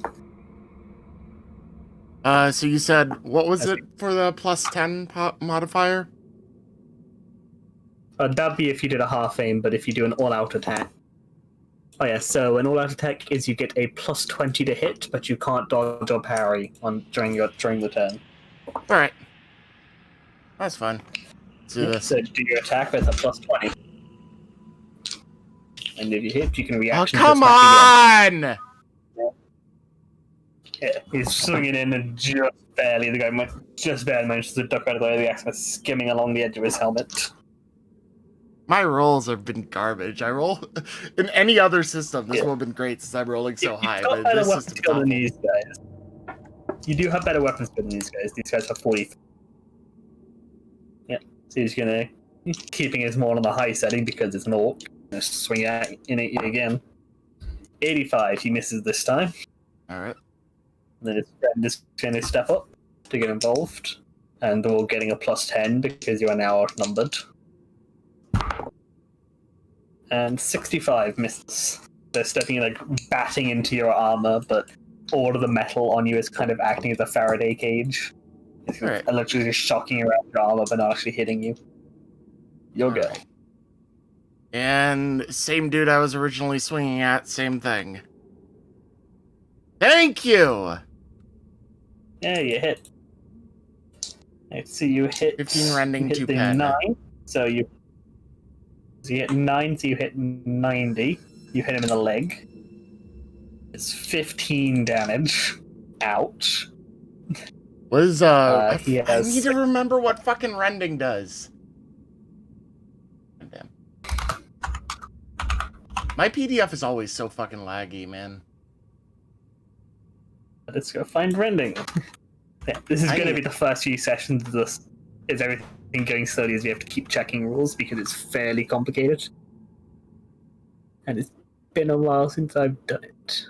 So you said, what was it for the +10 modifier? That'd be if you did a half aim, but if you do an all-out attack. Oh yeah, so an all-out attack is you get a +20 to hit, but you can't dodge or parry during the turn. Alright. That's fine. Let's do this. So do your attack with a +20. And if you hit, you can Oh, reaction. come to attack again. on! Yeah, he's swinging in and just barely, the guy just barely manages to duck out of the way. The axe is skimming along the edge of his helmet. My rolls have been garbage. I roll in any other system. This Yeah. would have been great since I'm rolling so high, You've got but better this weapon system's skill than awful. these guys. You do have better weapon skill than these guys. These guys have 40. Yeah, so he's keeping his maul on the high setting because it's an orc. Just swing at you again. 85. He misses this time. All right. And then his friend is going to step up to get involved, and they're all getting a +10 because you are now outnumbered. And 65 misses. They're stepping batting into your armor, but all of the metal on you is kind of acting as a Faraday cage. It's Right. literally just shocking around your armor, but not actually hitting you. You'll go. Alright. And same dude I was originally swinging at, same thing. Thank you! Yeah, you hit. Let's see, you hit. 15 rending, you hit 2 the pen. 9. So you hit 9, so you hit 90. You hit him in the leg. It's 15 damage. Ouch. Was, he I has need to remember what fucking rending does. Damn. My PDF is always so fucking laggy, man. Let's go find rending. Yeah, this is going to be the first few sessions of this. Is everything going slowly as we have to keep checking rules because it's fairly complicated. And it's been a while since I've done it.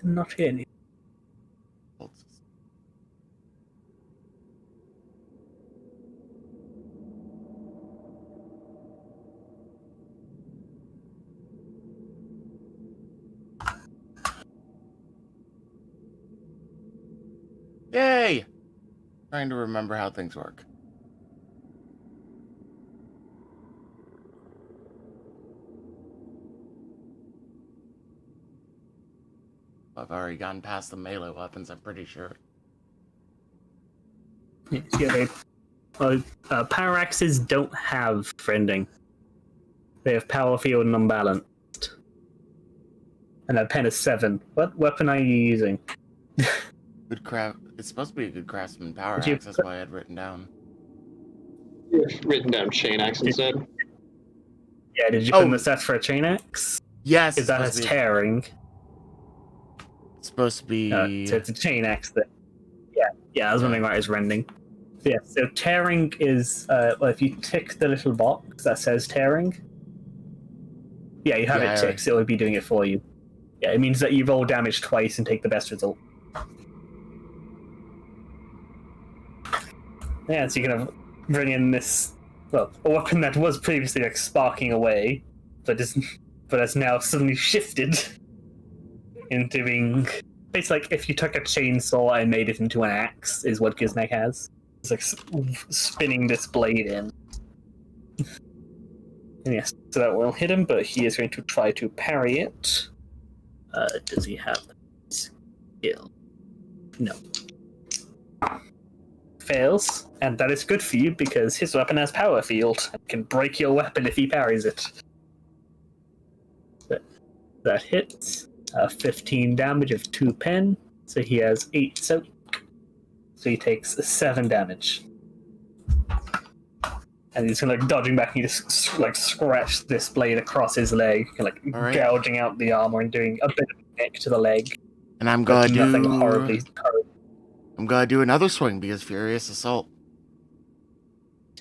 Not here anymore. Yay! Trying to remember how things work. I've already gotten past the melee weapons, I'm pretty sure. Yeah, power axes don't have friending. They have power field and unbalanced. And a pen is 7. What weapon are you using? Good craft. It's supposed to be a good craftsman power Did you axe, that's why I had written down. Written down chain axe instead. Yeah, did you put in the set for a chain axe? Yes, Because that has tearing. It's supposed to be. So it's a chain axe that. Yeah, I was wondering why it's rending. Yeah, so tearing is, well, if you tick the little box that says tearing, yeah, you have it ticked, so it would be doing it for you. Yeah, it means that you roll damage twice and take the best result. Yeah, so you're gonna bring in this, well, a weapon that was previously like sparking away, but has now suddenly shifted into being. It's like if you took a chainsaw and made it into an axe, is what Gizmek has. It's like spinning this blade in. And yes, so that will hit him, but he is going to try to parry it. Does he have skill? No. Fails, and that is good for you because his weapon has power field and can break your weapon if he parries it. That hits. 15 damage of 2 pen, so he has 8 soak. So he takes 7 damage. And he's kind of like dodging back, and you just like scratch this blade across his leg, like gouging out the armor and doing a bit of nick to the leg. And I'm gonna do nothing horribly. I'm gonna do another swing because Furious Assault.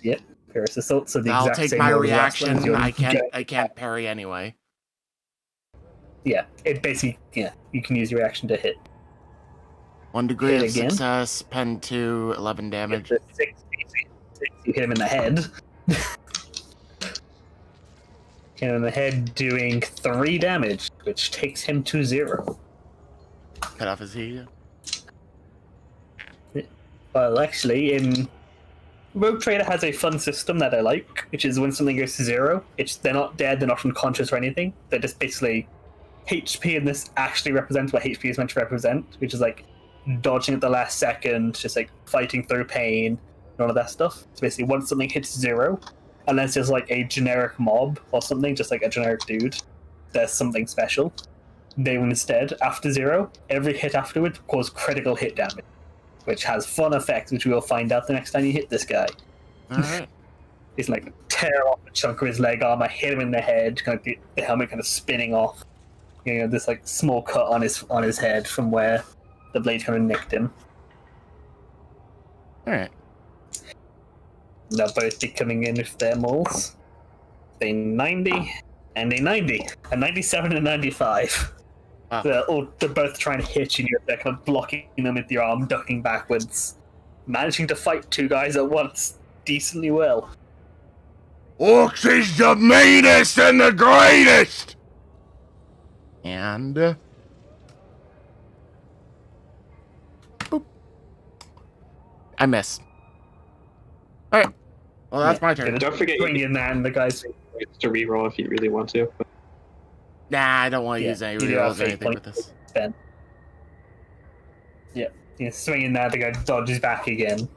Yep, Furious Assault. So the I'll exact take same my roll as last one. reaction. I can't parry anyway. Yeah, it basically you can use your reaction to hit. 1 degree Hit of again. success, pen 2, 11 damage. You hit him in the head. Hit him in the head, doing 3 damage, which takes him to 0. Cut off his heat. Well, actually, Rogue Trader has a fun system that I like, which is when something goes to 0, they're not dead, they're not unconscious or anything. They're just basically HP, and this actually represents what HP is meant to represent, which is like dodging at the last second, just like fighting through pain, and all of that stuff. So basically, once something hits 0, unless there's like a generic mob or something, just like a generic dude, there's something special. They will instead, after 0, every hit afterwards cause critical hit damage, which has fun effects, which we will find out the next time you hit this guy. Alright. He's like tear off a chunk of his leg armor, hit him in the head, kind of the helmet kind of spinning off. You know, this like small cut on his head from where the blade kind of nicked him. Alright. They'll both be coming in with their mauls. A 90 and a 90. A 97 and a 95. Wow. They're both trying to hit you, they're kind of blocking them with your arm, ducking backwards. Managing to fight 2 guys at once decently well. Orcs is the meanest and the greatest! And... boop. I miss. Alright. Well, that's my turn. Don't forget you Bring in that and the guys... to reroll if you really want to. Nah, I don't want to use any you do have rerolls or anything fate with this. Ben. Yeah, you swing in there, the guy dodges back again.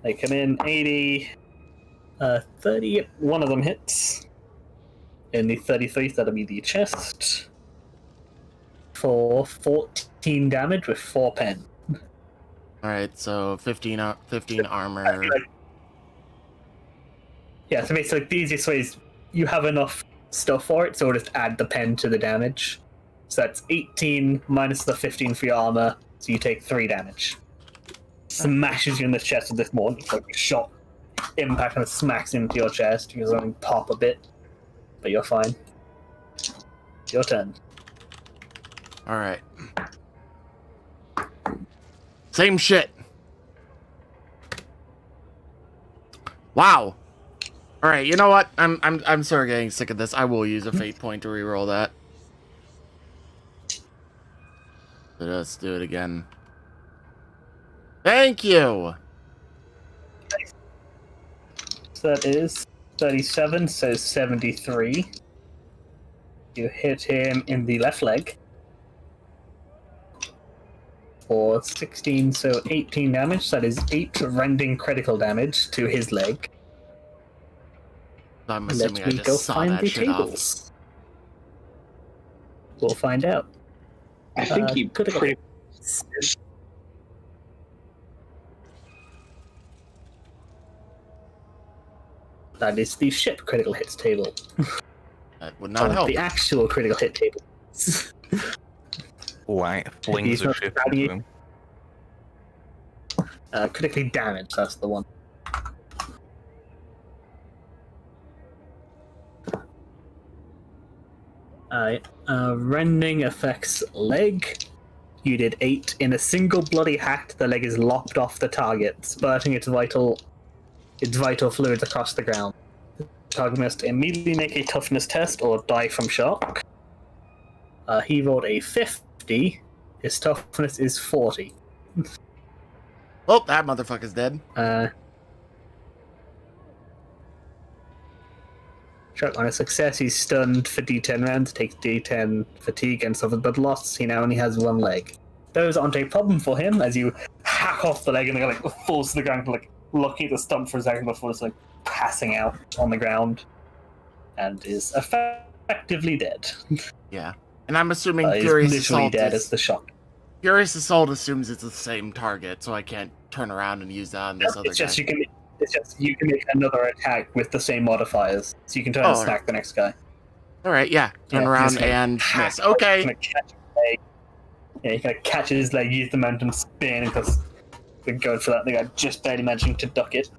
They come in, 80, 30, one of them hits. In the 33, that'll be the chest. For 14 damage with 4 pen. Alright, so 15 armor. Yeah, so basically the easiest way is you have enough stuff for it, so we'll just add the pen to the damage. So that's 18 minus the 15 for your armor, so you take 3 damage. Smashes you in the chest with this mortar. It's like a shot. Impact kind of smacks into your chest. You're going to pop a bit, but you're fine. Your turn. Alright. Same shit. Wow. Alright, you know what? I'm sort of getting sick of this. I will use a fate point to reroll that. So let's do it again. Thank you! So that is 37, so 73. You hit him in the left leg. For 16, so 18 damage. That is 8 rending critical damage to his leg. I'm Let assuming I me go just saw find that the shit off. tables. We'll find out. I think he critical pretty That is the ship critical hits table. That would not help. The actual critical hit table. Why flings He's a not ship value- into him? Critically damaged, that's the one. Rending affects leg. You did 8. In a single bloody hack, the leg is lopped off the target, spurting its vital fluids across the ground. The target must immediately make a toughness test or die from shock. He rolled a 50. His toughness is 40. Oh, that motherfucker's dead. Sure, on a success, he's stunned for D10 rounds, takes D10 fatigue and suffers blood loss. He now only has one leg. Those aren't a problem for him, as you hack off the leg and it like falls to the ground, like looking at the stump for a second before it's like passing out on the ground, and is effectively dead. Yeah, and I'm assuming He's Furious literally Assault dead is... as the shock. Furious Assault assumes it's the same target, so I can't turn around and use that on this other It's just guy. you can make another attack with the same modifiers, so you can turn and stack the next guy. All right, yeah, turn around and miss. Okay. Yeah, you kind of catch his leg, use the momentum spin, because we're going for that thing. I just barely managing to duck it.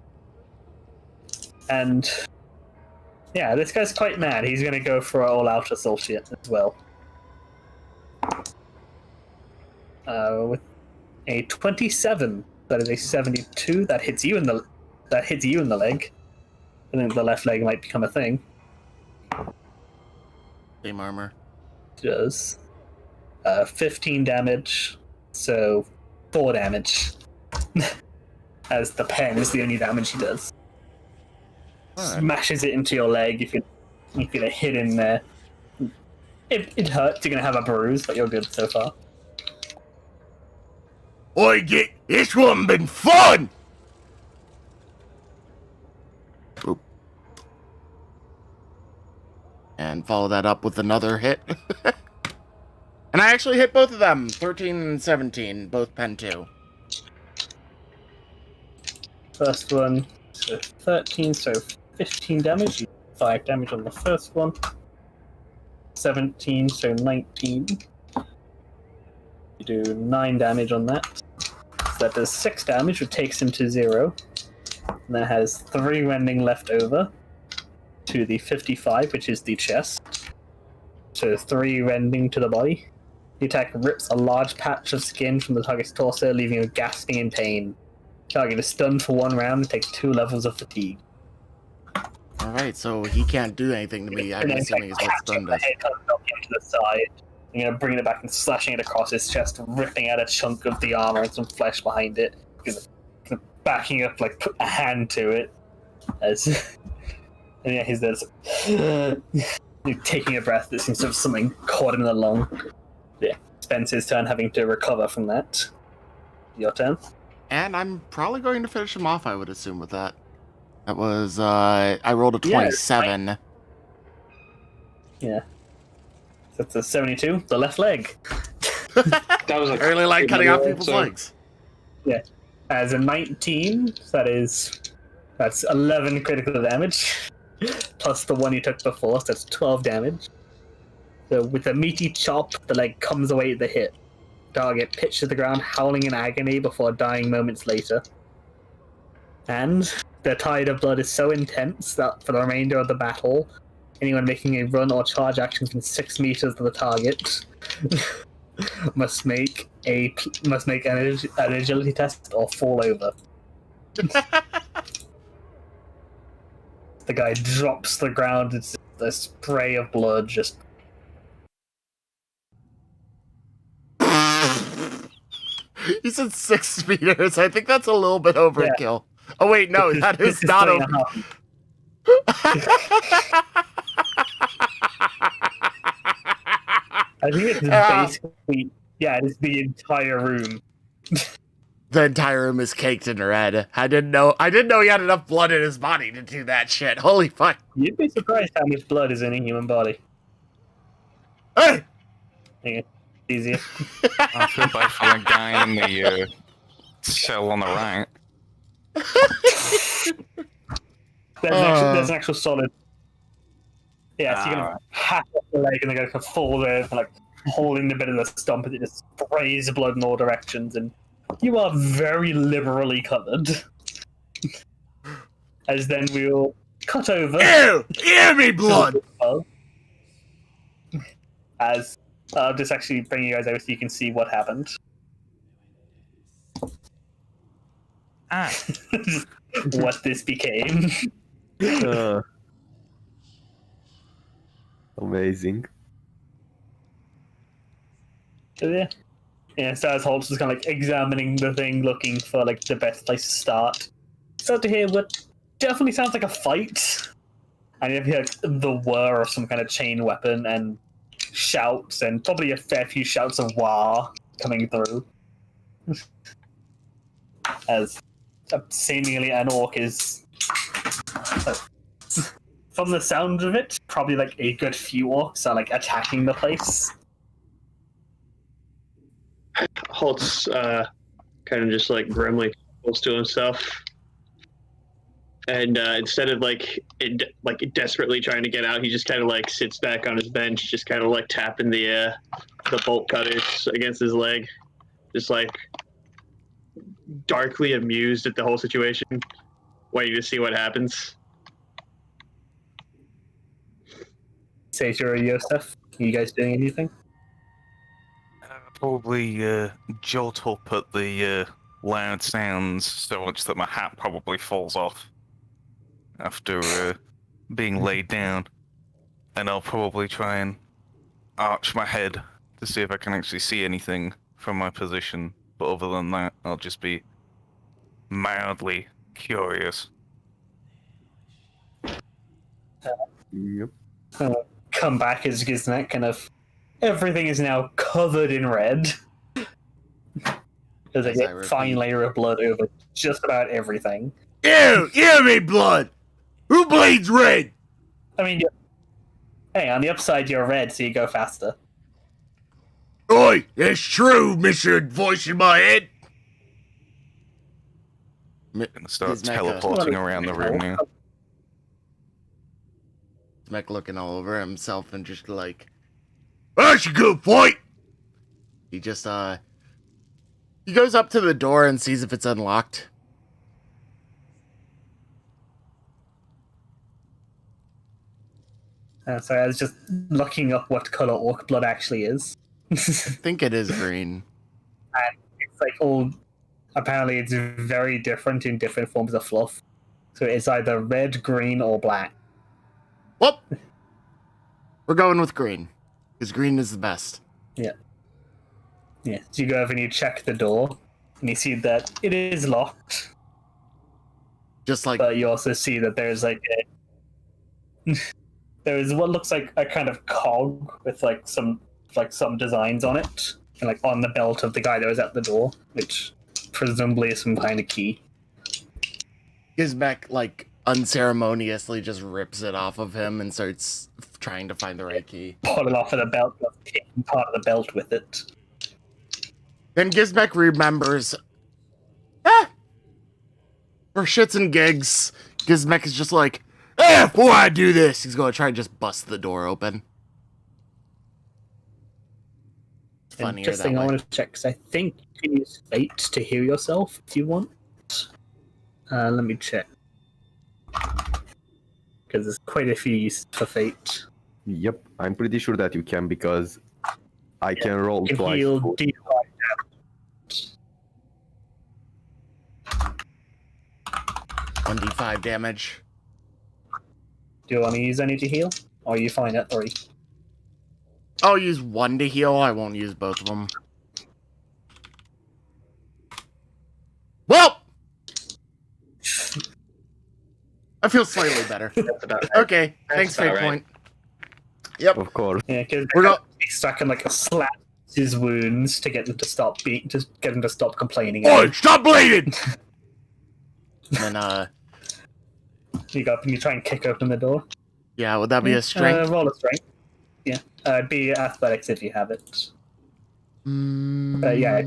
And yeah, this guy's quite mad. He's going to go for an all-out assault here as well. With a 27, that is a 72. That hits you in the leg. I think the left leg might become a thing. Same armor. Does 15 damage, so 4 damage. As the pen is the only damage he does. Right. Smashes it into your leg. If you get a hit in there, it hurts. You're gonna have a bruise, but you're good so far. Oi, this one been fun! Oop. And follow that up with another hit. And I actually hit both of them. 13 and 17, both pen 2. First one, so 13, so 15 damage. You 5 damage on the first one. 17, so 19. You do 9 damage on that. So that does 6 damage, which takes him to 0. And that has 3 rending left over to the 55, which is the chest. So 3 rending to the body. The attack rips a large patch of skin from the target's torso, leaving him gasping in pain. Target is stunned for 1 round and takes 2 levels of fatigue. Alright, so he can't do anything to me. I'm assuming is what stun does. Knock him to the side. You're gonna bring it back and slashing it across his chest, ripping out a chunk of the armor and some flesh behind it. Backing up, like, put a hand to it. As and yeah, he's there taking a breath that seems to have something caught in the lung. Yeah, spends his turn having to recover from that. Your turn. And I'm probably going to finish him off, I would assume, with that. That was, I rolled a 27. Yeah. So that's a 72, the left leg. That was like I really like cutting off people's legs. Yeah. As a 19, that's 11 critical damage. Plus the one you took before, so that's 12 damage. So with a meaty chop, the leg comes away at the hit. Target pitched to the ground, howling in agony before dying moments later. And the tide of blood is so intense that for the remainder of the battle, anyone making a run or charge action within 6 meters of the target must make an agility test or fall over. The guy drops to the ground. It's a spray of blood just. You said 6 meters. I think that's a little bit overkill. Yeah. Oh wait, no, that is not overkill. I think it's basically, it's the entire room. The entire room is caked in red. I didn't know he had enough blood in his body to do that shit. Holy fuck. You'd be surprised how much blood is in a human body. Hey! It's easier. I feel bad for that guy in the cell on the right. There's an actual solid. Yeah, so you're gonna hack off the leg and they're gonna fall over, like holding the bit of the stump, and it just sprays blood in all directions and You are very liberally covered. As then we'll cut over. Ew! Ew me blood! As I'll just actually bring you guys over so you can see what happened. What this became. Amazing. So, yeah, so as Holtz is kind of like examining the thing, looking for like the best place to start. Start to hear what definitely sounds like a fight. And you hear like, the whir of some kind of chain weapon and shouts, and probably a fair few shouts of "wah" coming through. As seemingly an orc is, from the sound of it, probably like a good few orcs are like attacking the place. Holtz kind of just like grimly calls to himself, and instead of like desperately trying to get out, he just kind of like sits back on his bench, just kind of like tapping the bolt cutters against his leg, just like darkly amused at the whole situation, waiting to see what happens. Seizure or Yosef, are you guys doing anything? Probably jolt up at the loud sounds so much that my hat probably falls off after being laid down. And I'll probably try and arch my head to see if I can actually see anything from my position. But other than that, I'll just be mildly curious. Yep. Come back as Gizmek, kind of everything is now covered in red. There's like a fine layer of blood over just about everything. Ew! Ew me blood! Who bleeds red? I mean, hey, on the upside you're red, so you go faster. Oi! It's true, Mr. Voice in my head! Gonna start Gizmek, teleporting around the room now. Gizmek looking all over himself and just like, that's a good fight! He just, he goes up to the door and sees if it's unlocked. Sorry, I was just looking up what color orc blood actually is. I think it is green. And it's like all... Apparently it's very different in different forms of fluff. So it's either red, green, or black. Whoop! We're going with green. Because green is the best. Yeah. Yeah. So you go over and you check the door, and you see that it is locked. Just like... But you also see that there's like a... There's what looks like a kind of cog with like some designs on it, and like on the belt of the guy that was at the door, which presumably is some kind of key. Gizmek, like, unceremoniously just rips it off of him and starts trying to find the right key. Pull it off of the belt, taking part of the belt with it. Then Gizmek remembers, for shits and gigs, Gizmek is just like, before I do this, he's going to try and just bust the door open. Funnier Just that thing I way. want to check, because I think you can use fate to heal yourself if you want. Let me check. Because there's quite a few uses for fate. Yep, I'm pretty sure that you can because I can roll You can twice. heal D5 damage. 1d5 damage. Do you want to use any to heal? Or are you fine at 3? I'll use 1 to heal, I won't use both of them. Well! I feel slightly better. That's about right. Okay, That's thanks, about Fate right. Point. Yep. Of course. Yeah, because We're he's stuck in like a slap his wounds to get them to stop complaining. Oi, stop bleeding! And then, You go up and you try and kick open the door. yeah, would that be a strength? Roll a strength. Yeah. It'd be athletics if you have it. Yeah.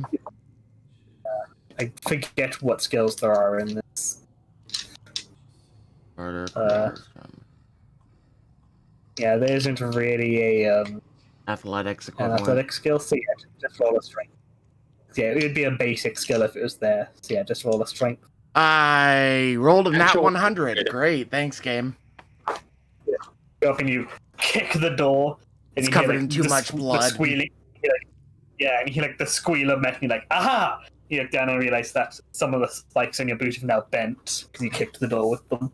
I forget what skills there are in this. Yeah, there isn't really a Athletics an equivalent. athletic skill, so yeah, just roll a strength. Yeah, it would be a basic skill if it was there. So yeah, just roll a strength. I rolled a nat Actual- 100. Great, thanks, game. Go up and you kick the door. And It's you hear, covered like, in too much The blood. squealing. Yeah, and you hear like the squeal of metal. You're like, aha! You look down and realize that some of the spikes on your boot have now bent because you kicked the door with them.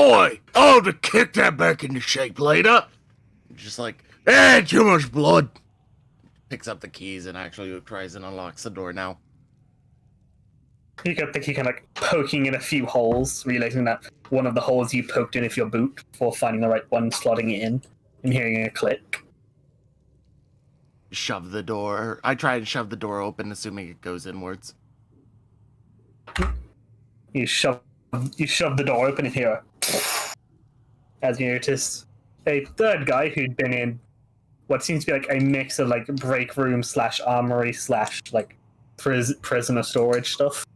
Oi! I'll to kick that back into shape later. Just like, too much blood. Picks up the keys and actually tries and unlocks the door now. You got the key kind of like poking in a few holes, realizing that one of the holes you poked in with your boot before finding the right one, slotting it in, and hearing a click. Shove the door. I try and shove the door open, assuming it goes inwards. You shove the door open and hear as you notice a third guy who'd been in what seems to be like a mix of like break room / armory / like prisoner storage stuff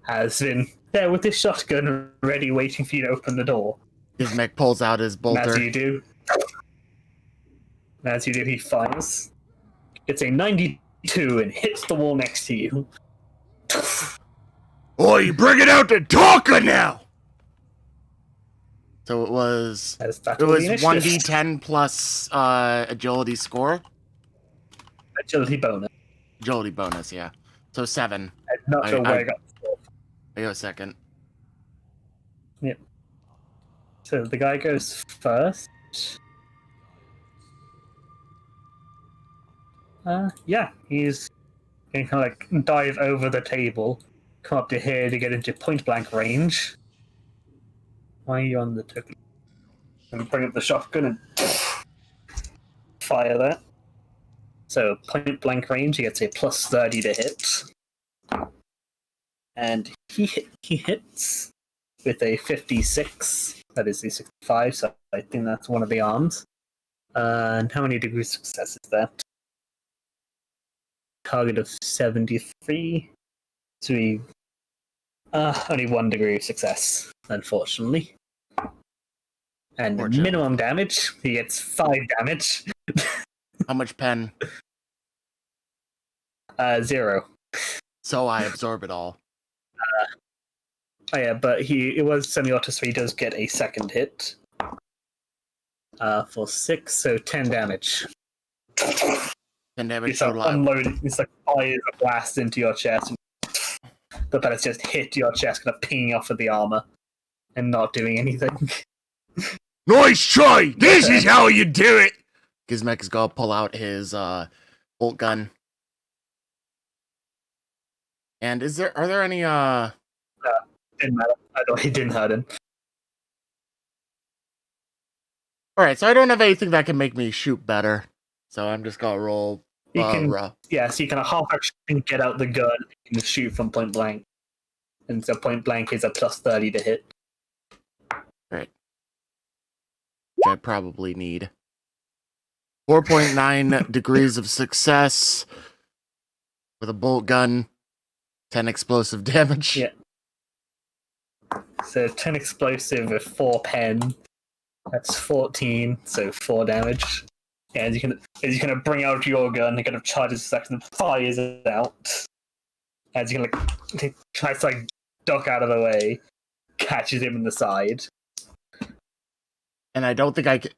has been there with his shotgun ready waiting for you to open the door. Gizmek pulls out his And bolter. as you do, he fires. It's a 92 and hits the wall next to you. Oi, bring it out to talker now! So it was... As that It will was be initiative. 1d10 plus agility score? Agility bonus. Agility bonus, yeah. So 7. I'm not sure where I got the score. I go second. So the guy goes first. Yeah, he's going to kind of like dive over the table, come up to here to get into point blank range. Why are you on the token? And bring up the shotgun and fire that. So point blank range, he gets a plus 30 to hit. And he hits with a 56. That is a 65, so I think that's one of the arms. And how many degrees of success is that? Target of 73. So we, only 1 degree of success, unfortunately. And minimum damage, he gets 5 damage. How much pen? 0. So I absorb it all. Oh yeah, but it was semi-auto, so he does get a second hit. For 6, so 10 damage. 10 damage It's like total. unloaded. It's like fires a blast into your chest. The pellets just hit your chest, kind of pinging off of the armor and not doing anything. Nice try! This is how you do it! Gizmek is gonna pull out his bolt gun. And are there any Didn't matter. He didn't hurt him. Alright, so I don't have anything that can make me shoot better. So I'm just gonna roll You can, raw. yeah, so you can half action get out the gun and shoot from point blank. And so point blank is a plus 30 to hit. Right. Which I probably need. 4.9 degrees of success with a bolt gun. 10 explosive damage. Yeah. So 10 explosive with 4 pen. That's 14, so 4 damage. Yeah, as you can bring out your gun, it kind of charges a second and fires it out. As you can like tries to like duck out of the way, catches him in the side. And I don't think I can.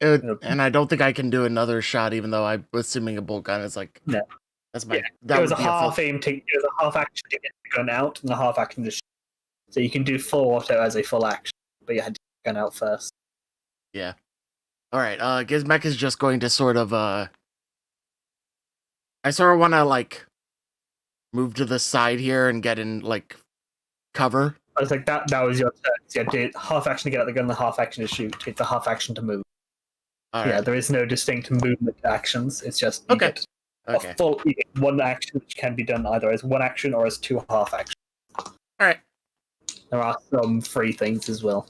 And I don't think I can do another shot, even though I'm assuming a bolt gun is like. No. That's my. Yeah, That it was would a be half aim to. It was a half action to get the gun out, and a half action to shoot. So you can do full auto as a full action, but you had to get the gun out first. Yeah. All right. Gizmek is just going to sort of. I sort of want to like move to the side here and get in like cover. I was like that. That was your turn. So you had to half action to get out the gun, the half action to shoot. It's a half action to move. All Yeah, right. there is no distinct movement actions. It's just you Okay. get Okay. a full you get one action, which can be done either as one action or as 2 half actions. All right. There are some free things as well.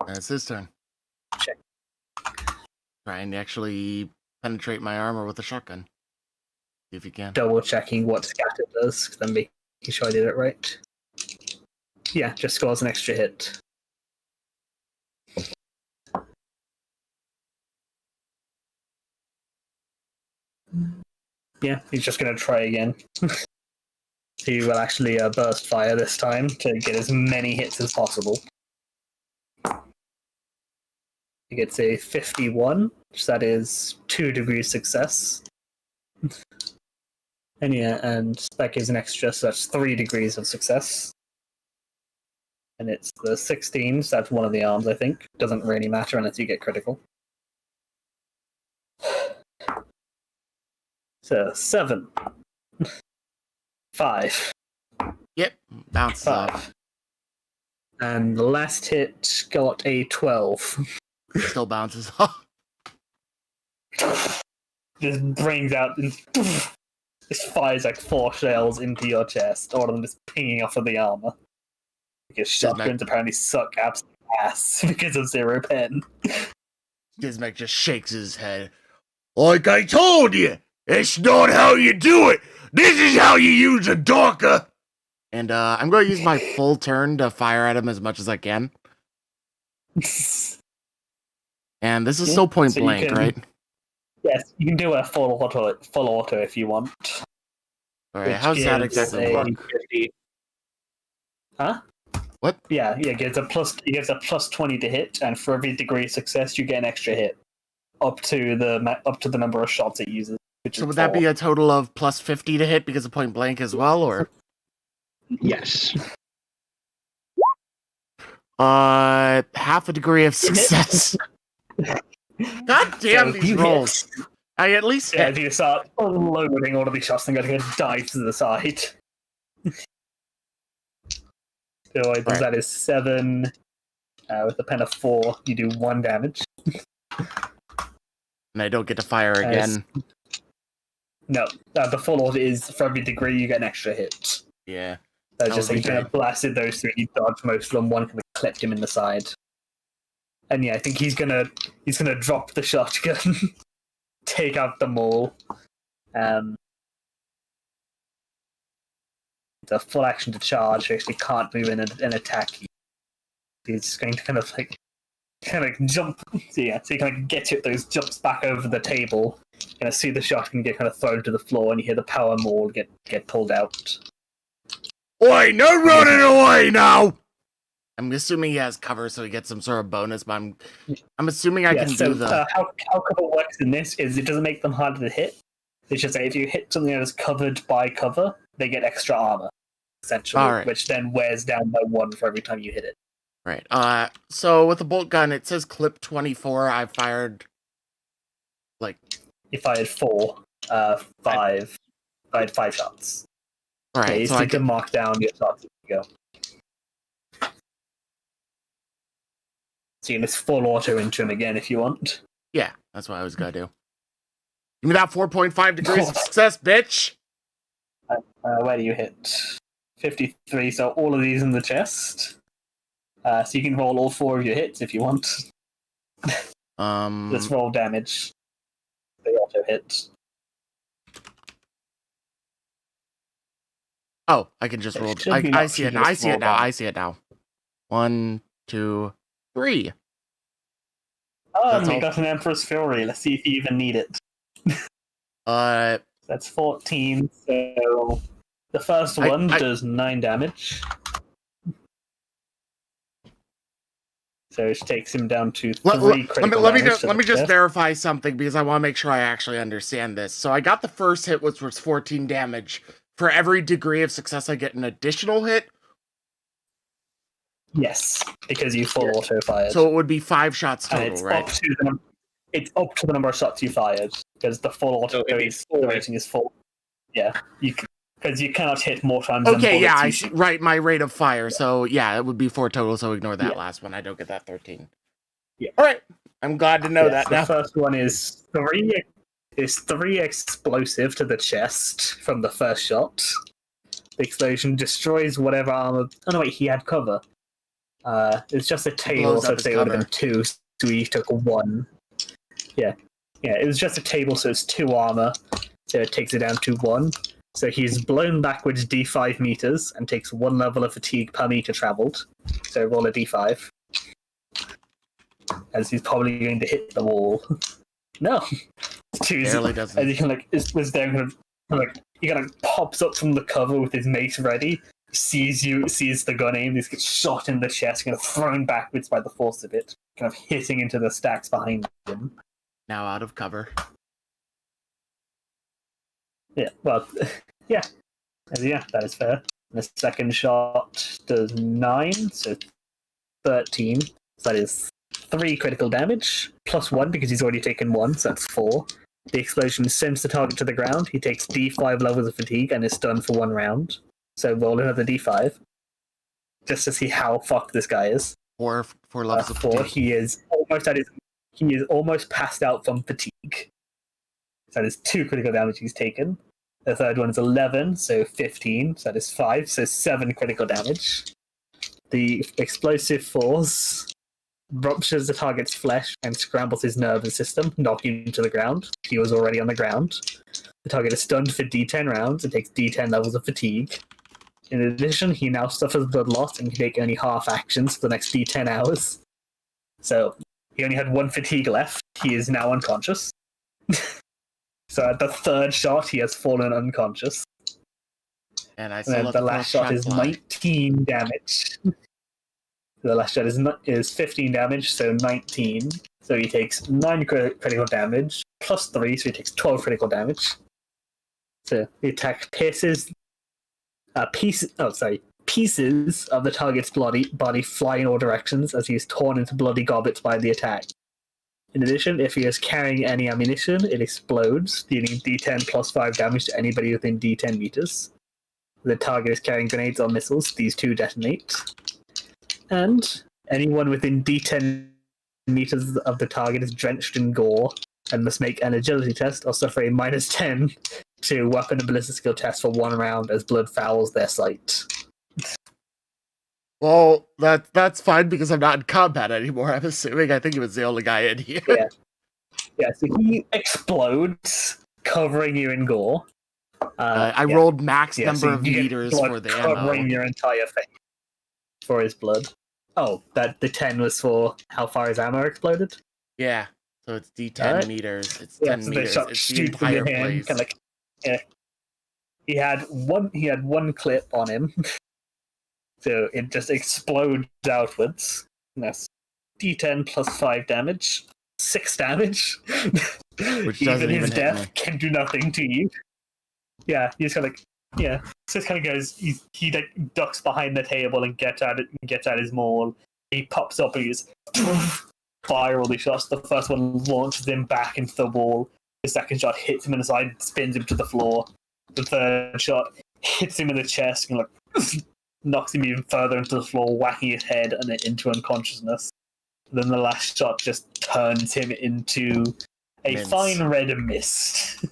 It's his turn. Check. Try and actually penetrate my armor with a shotgun. See if you can. Double checking what scatter does, because I'm making sure I did it right. Yeah, just scores an extra hit. Yeah, he's just going to try again. He will actually burst fire this time to get as many hits as possible. He gets a 51, so that is 2 degrees success. And yeah, and that gives an extra, so that's 3 degrees of success. And it's the 16, so that's one of the arms, I think. Doesn't really matter unless you get critical. So 7. 5. Yep, bounces off. 5. And the last hit got a 12. Still bounces off. Just brings out and just fires like 4 shells into your chest, all of them just pinging off of the armor. Because shotguns apparently suck absolute ass because of 0 pen. Gizmek just shakes his head. Like I told you, it's not how you do it. This is how you use a dorker. And I'm going to use my full turn to fire at him as much as I can. And this is still point blank, right? Yes, you can do a full auto if you want. All right, how's that exactly work? Huh? What? Yeah, it gives a plus 20 to hit, and for every degree of success, you get an extra hit up to the number of shots it uses. So would that be a total of plus 50 to hit because of point blank as well, or? Yes. Half a degree of success. God damn So these rolls! I at least hit. You start unloading all of these shots and going to dive to the side. So that is 7. With a pen of 4, you do 1 damage. And I don't get to fire again. No, the full order is for every degree you get an extra hit. Yeah. So just you kind of blasted those 3, you dodged most of them, 1 kind of clipped him in the side. And yeah, I think he's gonna drop the shotgun, take out the maul. It's a full action to charge, so he actually can't move in and attack you. He's going to kind of jump. So he kind of gets you at those jumps back over the table. You're gonna see the shotgun get kind of thrown to the floor, and you hear the power maul get pulled out. Oi, no running away now! I'm assuming he has cover, so he gets some sort of bonus, but I'm assuming I can do the... How cover works in this is it doesn't make them harder to hit. It's just that if you hit something that is covered by cover, they get extra armor, essentially, which then wears down by 1 for every time you hit it. Right. So with the bolt gun, it says clip 24. I fired, You fired 4, 5. I had 5 shots. All right, so I can mark down your shots as you go. So you can just full auto into him again if you want. Yeah, that's what I was gonna do. Give me that 4.5 degrees of success, bitch! Where do you hit? 53, so all of these in the chest. So you can roll all 4 of your hits if you want. Let's roll damage. The auto hit. Oh, I can just roll. I see it now. I see it now. 1, 2, 3. Oh, you got an Emperor's Fury. Let's see if you even need it. That's 14, so the first one does 9 damage. So it takes him down to 3 critical damage. Let me just verify something, because I want to make sure I actually understand this. So I got the first hit, which was 14 damage. For every degree of success, I get an additional hit? Yes, because you full auto fired. So it would be 5 shots total, it's right? It's up to the number of shots you fired, because the full auto rating is full. Yeah, because you cannot hit more times than bullets. I see. Right, my rate of fire. So yeah, it would be 4 total, so ignore that last one. I don't get that 13. Yeah. Alright, I'm glad to know that now. The first one is 3 explosive to the chest from the first shot. The explosion destroys whatever armor... Oh no, wait, he had cover. It's just a table, so it would have been 2, so he took 1. Yeah, it was just a table, so it's 2 armor, so it takes it down to 1. So he's blown backwards d5 meters and takes 1 level of fatigue per meter traveled. So roll a d5. As he's probably going to hit the wall. No! Barely doesn't. As he was there kind of Like, he kind of pops up from the cover with his mace ready, sees the gun aim, he gets shot in the chest, kind of thrown backwards by the force of it, kind of hitting into the stacks behind him. Now out of cover. Yeah, well, yeah, that is fair. And the second shot does 9, so 13. So that is 3 critical damage, plus 1 because he's already taken 1, so that's 4. The explosion sends the target to the ground. He takes D5 levels of fatigue and is stunned for 1 round. So roll another D5, just to see how fucked this guy is. 4 levels of 4. fatigue. He is almost passed out from fatigue. So that is 2 critical damage he's taken. The third one is 11, so 15. So that is 5, so 7 critical damage. The explosive force ruptures the target's flesh and scrambles his nervous system, knocking him to the ground. He was already on the ground. The target is stunned for D10 rounds and takes D10 levels of fatigue. In addition, he now suffers blood loss and can take only half actions for the next D10 hours. So, he only had 1 fatigue left. He is now unconscious. So at the third shot, he has fallen unconscious. And I And still then have the the last shot is 19 damage. The last shot is 15 damage, so 19. So he takes 9 critical damage, plus 3, so he takes 12 critical damage. So the attack pierces pieces of the target's body fly in all directions as he is torn into bloody gobbets by the attack. In addition, if he is carrying any ammunition, it explodes, dealing D10 plus 5 damage to anybody within D10 meters. If the target is carrying grenades or missiles, these 2 detonate. And anyone within D10 meters of the target is drenched in gore and must make an agility test or suffer a minus 10 to weapon and ballistic skill test for 1 round as blood fouls their sight. Well, that's fine because I'm not in combat anymore, I'm assuming. I think he was the only guy in here. Yeah, so he explodes, covering you in gore. I rolled max number so of you get meters blood for the covering ammo. your entire face for his blood. Oh, that the 10 was for how far his ammo exploded? Yeah, so it's D10 Alright. meters. It's Yeah, 10 so meters. the shot It's the shoots in entire your hand, place. kind of like, yeah. He had one clip on him, so it just explodes outwards. And that's D10 plus 5 damage, 6 damage. Which even doesn't his even hit death me. can do nothing to you. Yeah, he's kind of like, yeah. So it kind of goes. He like ducks behind the table and gets at his maul. He pops up and he's fire all these shots. The first one launches him back into the wall. The second shot hits him in the side, spins him to the floor. The third shot hits him in the chest and like knocks him even further into the floor, whacking his head and then into unconsciousness. And then the last shot just turns him into a Mince. fine red mist.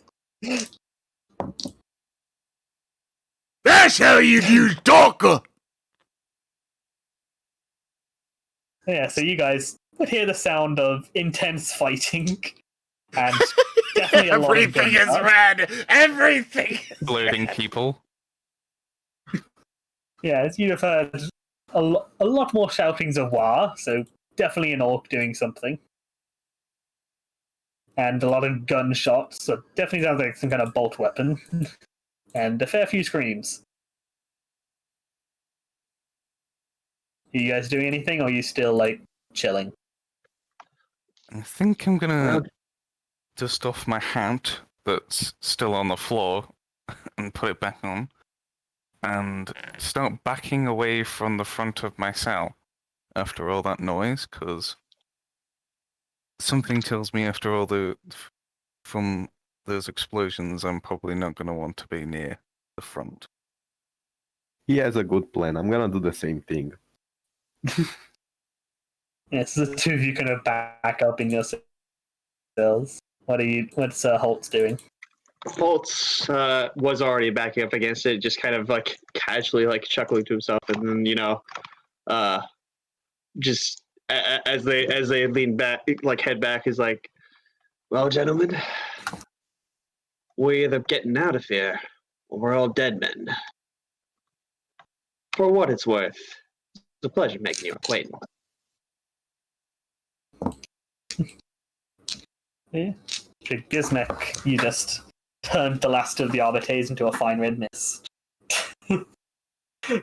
That's how you use Docker! Yeah, so you guys would hear the sound of intense fighting and definitely a lot of Everything is gunfire. red! Everything! Exploding people. Yeah, as you'd have heard a lot more shoutings of war, so definitely an orc doing something. And a lot of gunshots, so definitely sounds like some kind of bolt weapon. And a fair few screams. Are you guys doing anything, or are you still, like, chilling? I think I'm gonna dust off my hat that's still on the floor and put it back on and start backing away from the front of my cell after all that noise, because something tells me after all from those explosions I'm probably not going to want to be near the front. He has a good plan. I'm gonna do the same thing. Yeah, so the two of you kind of back up in your cells. What's Holtz doing? Holtz was already backing up against it, just kind of like casually like chuckling to himself, and then just as they lean back, like head back, is like, "Well, gentlemen, we're either getting out of here, or we're all dead men. For what it's worth, it's a pleasure making your acquaintance." Yeah. Gizmek, you just turned the last of the arbites into a fine red mist.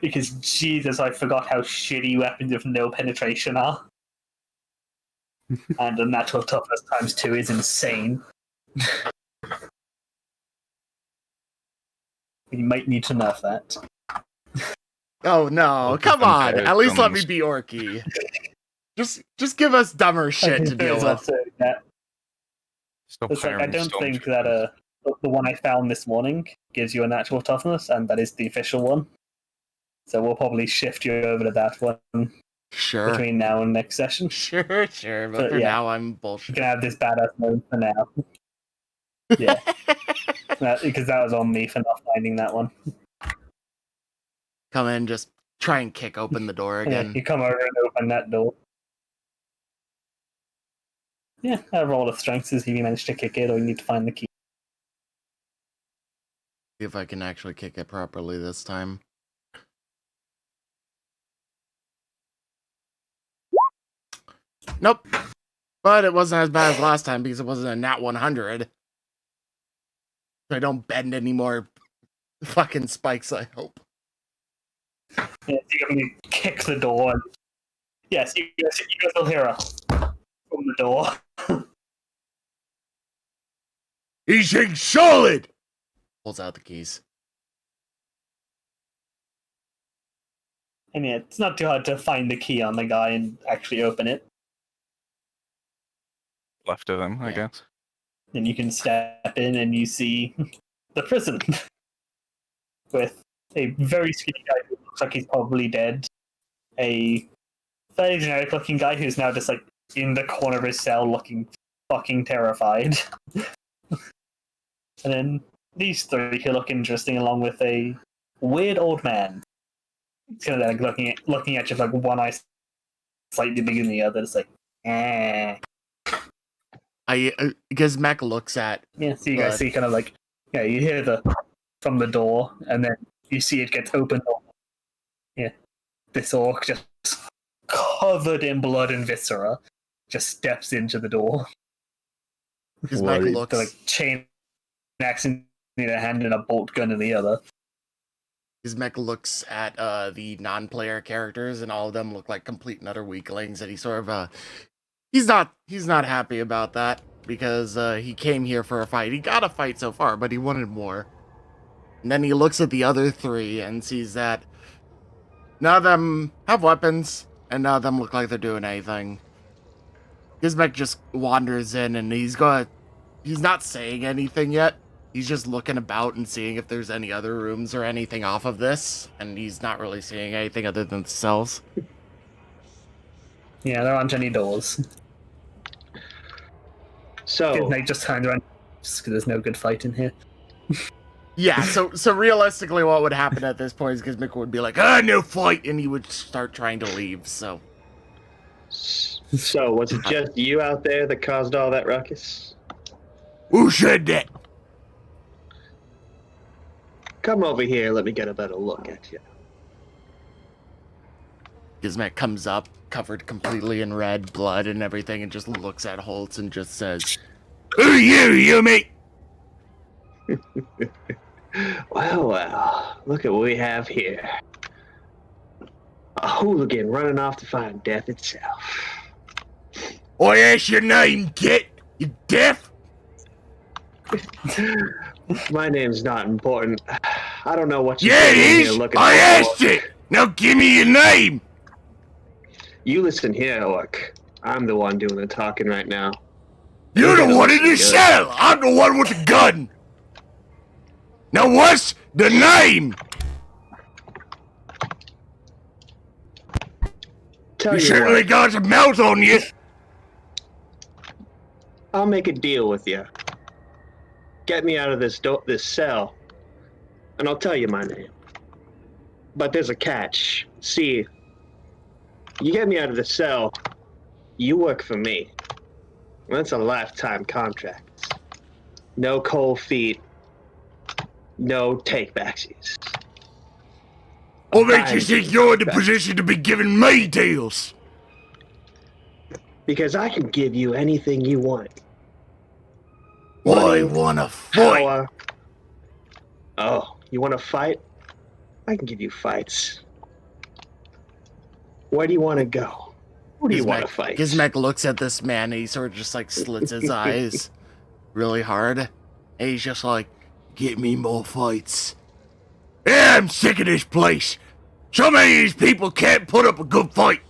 Because, Jesus, I forgot how shitty weapons with no penetration are. And a natural toughness times 2 is insane. You might need to nerf that. Oh no, Well, come different on. types At least let me comes- be Orky. Just give us dumber shit to deal There's with. also that. Stop It's like, I hiring don't think stormtroopers. that the one I found this morning gives you a natural toughness, and that is the official one. So we'll probably shift you over to that one Sure. between now and next session. Sure, but But for yeah. now I'm You bullshit. can have this badass mode for now. Yeah. Because that was on me for not finding that one. Come in, just try and kick open the door Yeah, again. you come over and open that door. Yeah, a roll of strength is if you manage to kick it or you need to find the key. See if I can actually kick it properly this time. Nope. But it wasn't as bad as last time because it wasn't a nat 100. I don't bend any more fucking spikes, I hope. Yeah, so you kick the door. And... Yes, you guys will hear a from the door. He's solid! Pulls out the keys. And yeah, it's not too hard to find the key on the guy and actually open it. Left of them, I Yeah. guess. And you can step in and you see the prison with a very skinny guy who looks like he's probably dead. A fairly generic looking guy who's now just like in the corner of his cell looking fucking terrified. And then these three who look interesting along with a weird old man. He's kind of like looking at you with like one eye slightly bigger than the other. It's like, eh. Gizmek looks at. Yeah, so you guys see kind of like, yeah, you hear from the door, and then you see it gets opened up. Yeah, this orc just covered in blood and viscera just steps into the door. Gizmek Worried. looks. The like chain axe in a hand and a bolt gun in the other. Gizmek looks at the non-player characters, and all of them look like complete and utter weaklings. And he sort of he's not happy about that because he came here for a fight. He got a fight so far, but he wanted more. And then he looks at the other three and sees that none of them have weapons, and none of them look like they're doing anything. Gizmek just wanders in, and he's not saying anything yet. He's just looking about and seeing if there's any other rooms or anything off of this, and he's not really seeing anything other than the cells. Yeah, there aren't any doors. So, They just turned around just because there's no good fight in here. Yeah, so realistically what would happen at this point is Gizmek would be like, no fight, and he would start trying to leave, so. was it just you out there that caused all that ruckus? Who said that? Come over here, let me get a better look at you. Gizmek comes up, covered completely in red blood and everything, and just looks at Holtz and just says, "Who are you mate?" Well, look at what we have here. A hooligan running off to find death itself. I asked your name, kid. You deaf? My name's not important. I don't know what you're Yeah, it here is. looking I for. asked it. Now give me your name. You listen here, Orc. I'm the one doing the talking right now. You're You're the one in the good. cell. I'm the one with the gun. Now what's the name? Tell You you certainly what, got a mouth on you. I'll make a deal with you. Get me out of this cell, and I'll tell you my name. But there's a catch. See, you get me out of the cell, you work for me. That's a lifetime contract. No cold feet, no take-backsies. What makes you think you're in the position to be giving me deals? Because I can give you anything you want. I wanna fight. Power, Oh, you want to fight? I can give you fights. Where do you want to go? Who do you want to fight? Gizmek looks at this man and he sort of just like slits his eyes really hard. And he's just like, get me more fights. Yeah, I'm sick of this place. So many of these people can't put up a good fight.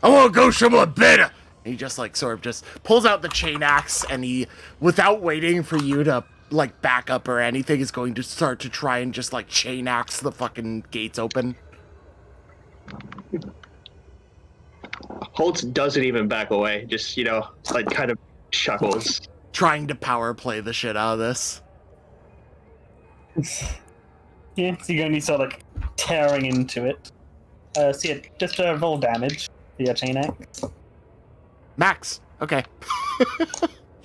I want to go somewhere better. And he just like sort of just pulls out the chain axe and he, without waiting for you to like back up or anything, is going to start to try and just like chain axe the fucking gates open. Holtz doesn't even back away, just, like kind of chuckles. Trying to power play the shit out of this. Yeah, so you're going to be sort of like tearing into it. So yeah, just roll damage for your chain axe. Max. Okay.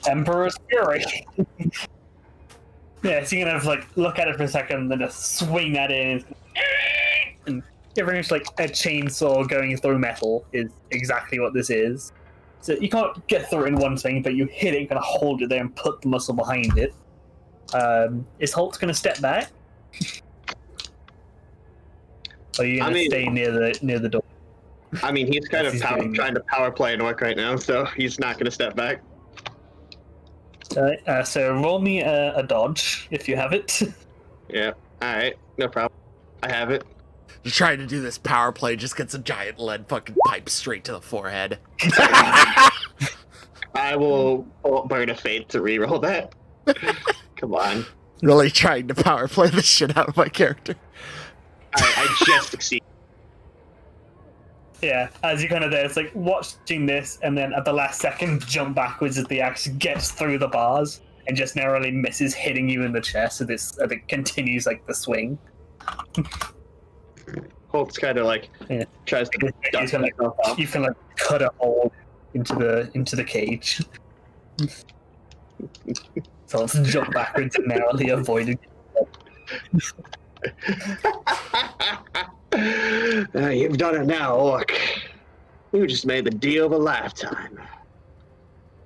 Emperor's Fury. Yeah, so you kind of like look at it for a second and then just swing at it and every inch like a chainsaw going through metal is exactly what this is. So you can't get through it in one swing, but you hit it, kind of hold it there and put the muscle behind it. Is Holt going to step back? Or are you going to stay near the door? I mean, he's kind of trying to power play an orc right now, so he's not going to step back. Alright, so roll me a dodge, if you have it. Yeah, alright, no problem. I have it. Just trying to do this power play, just gets a giant lead fucking pipe straight to the forehead. I will burn a fate to reroll that. Come on. Really trying to power play the shit out of my character. I just succeed. Yeah, as you kind of there, it's like watching this, and then at the last second, jump backwards as the axe gets through the bars and just narrowly misses hitting you in the chest. So it continues like the swing. Holt's kind of like tries to dust himself off. You can like cut a hole into the cage. So let's jump backwards and narrowly avoided. You've done it now, Orc. You just made the deal of a lifetime.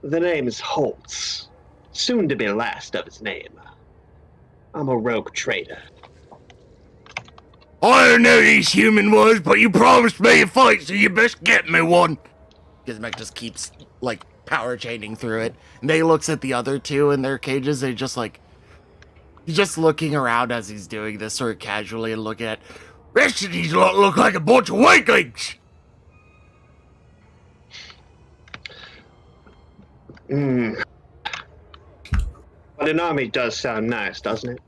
The name is Holtz, soon to be last of his name. I'm a rogue trader. I don't know who these human was, but you promised me a fight, so you best get me one. Gizmek just keeps, like, power chaining through it. And they looks at the other two in their cages, they just, like... He's just looking around as he's doing this, sort of casually, and looking at... Rest of these lot look like a bunch of weaklings! But an army does sound nice, doesn't it?